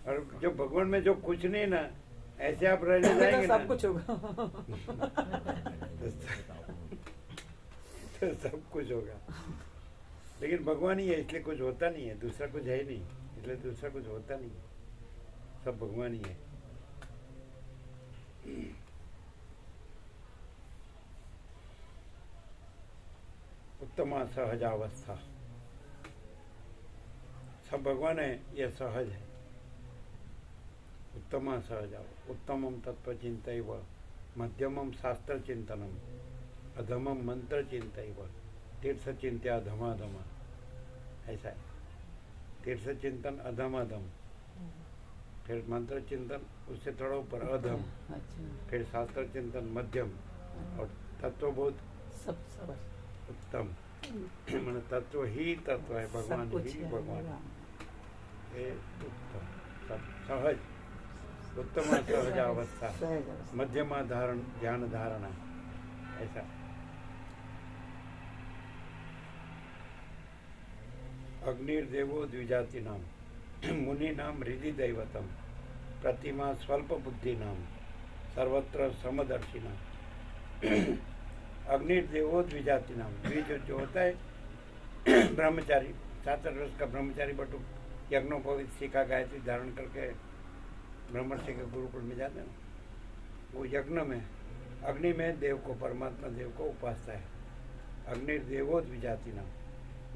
और जो भगवान में जो कुछ नहीं ना, ऐसे आप रहने जाएंगे ना सब कुछ होगा तो सब कुछ होगा। लेकिन भगवान ही है इसलिए कुछ होता नहीं है, दूसरा कुछ है ही नहीं, इसलिए दूसरा कुछ होता नहीं है। सब भगवान ही है। उत्तमा सहजावस्था, सब भगवान है, यह सहज है। उत्तम सहज, उत्तमम तत्व चिंतैव, मध्यमम शास्त्र चिंतनम, अधमम मंत्र चिंतैव, तीर्थ चिंत्या धमाधम। ऐसा है, तीर्थ चिंतन अधम, फिर मंत्र चिंतन उससे थोड़ा ऊपर अधम, फिर शास्त्र चिंतन मध्यम, और तत्वबोध सब उत्तम। मैंने तत्व ही तत्व है, भगवान सब कुछ ही है भगवान। भगवान। ये उत्तम, सहज, उत्तम सहज अवस्था, सहज अवस्था। मध्यमा धारण, ज्ञान धारणा, ऐसा। अग्निर्देवो द्विजाति नाम, मुनि नाम हृदय दैवतम, प्रतिमा स्वल्प बुद्धि नाम, सर्वत्र समदर्शी नाम। अग्निर्देवो द्विजाति नाम, द्विज जो होता है ब्रह्मचारी, 7 वर्ष का ब्रह्मचारी बटू यज्ञोपवीत सीखा गायत्री धारण करके ब्रह्मर्षि के गुरुकुल में जाते हैं, वो यज्ञ में अग्नि में देव को, परमात्मा देव को उपासता है। अग्निर्देवो द्विजाति नाम,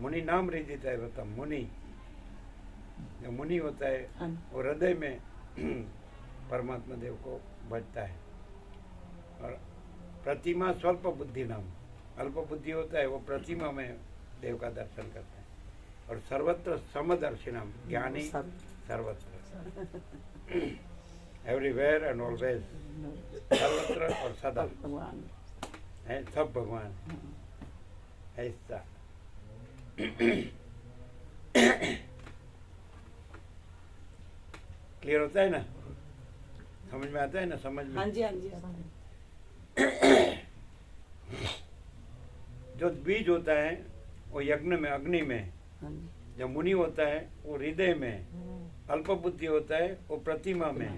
मुनि नाम हृदय दैवतम, मुनि जो मुनि होता है वो हृदय में परमात्मा देव को भजता है। और प्रतिमा स्वल्प बुद्धि नाम, अल्प बुद्धि होता है वो प्रतिमा में देव का दर्शन करता है। और सर्वत्र समदर्शी नाम, ज्ञानी सर्वत्र, एवरीवेयर एंड ऑलवेज, सर्वत्र और सदा है, सब भगवान ऐसा। क्लियर होता है ना, समझ में आता है ना, समझ में? हाँ जी, हाँ जी। जो बीज होता है वो यज्ञ में, अग्नि में, हाँ जी। जो मुनि होता है वो हृदय में, अल्प बुद्धि होता है वो प्रतिमा में,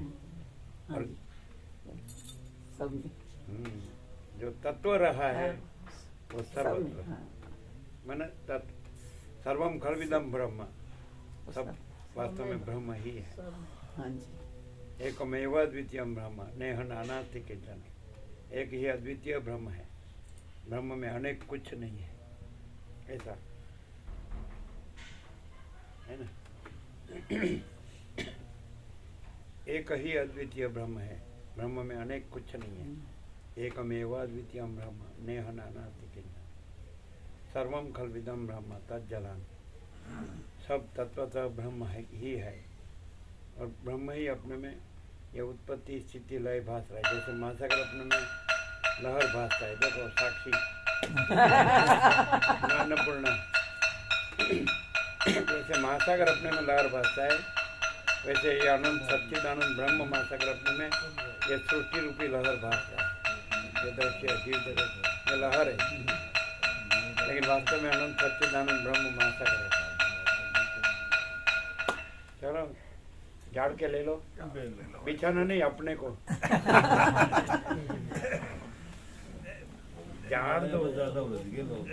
और सब में जो तत्व रहा है वो सर्वत्र। मैंने सर्वम खलविदम ब्रह्म, सब वास्तव में ब्रह्म ही है। हाँ जी। एकमेव अद्वितीयम ब्रह्म, नेह नानास्ति किंचन, एक ही अद्वितीय ब्रह्म है, ब्रह्म में अनेक कुछ नहीं है, ऐसा है ना। एक ही अद्वितीय ब्रह्म है, ब्रह्म में अनेक कुछ नहीं है। एकमेव अद्वितीयम ब्रह्म, नेह नानास्ति किंचन, सर्वम खलविदम ब्रह्म तज्जलान, सब तत्वतः ब्रह्म ही है। और ब्रह्म ही अपने में ये उत्पत्ति स्थिति लय भास रहा है। जैसे महासागर अपने में लहर भासता है, देखो साक्षी अन्नपूर्णा, जैसे महासागर अपने में लहर भासता है, वैसे ये अनंत सच्चिदानंद ब्रह्म महासागर अपने में ये सृष्टि रूपी लहर भास रहा है। ये दृश्य जीव जगत ये लहर है, लेकिन वास्तव में अनंत सच्चिदानंद ब्रह्म महासागर है। चलो झाड़ के ले लो, बिछाना नहीं अपने को, झाड़ दो। ज्यादा उलझ गए लोग।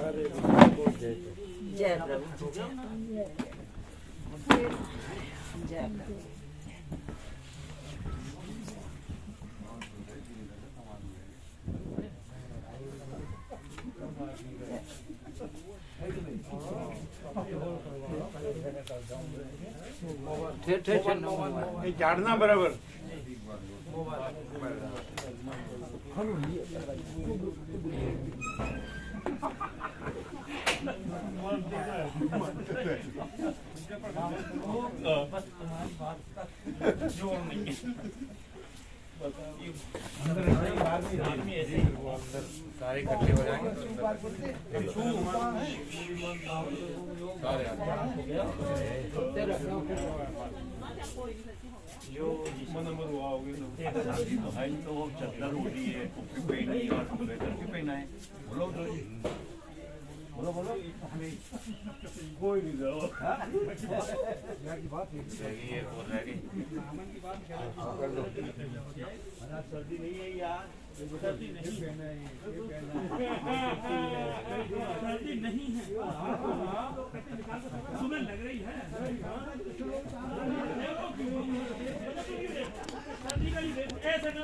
अरे बोल जय जय प्रभु, जय प्रभु। ये झाड़ना बराबर। सारे इकट्ठे हो जाएंगे तो वो चद्दर उड़ी है, कुप्पी पहनी और स्वेटर भी पहना है। बोलो तो बोलो बोलो कोई नहीं जाओ। सर्दी नहीं है यार, सर्दी नहीं, सर्दी अभी नहीं है तुम्हें लग रही है ऐसे ना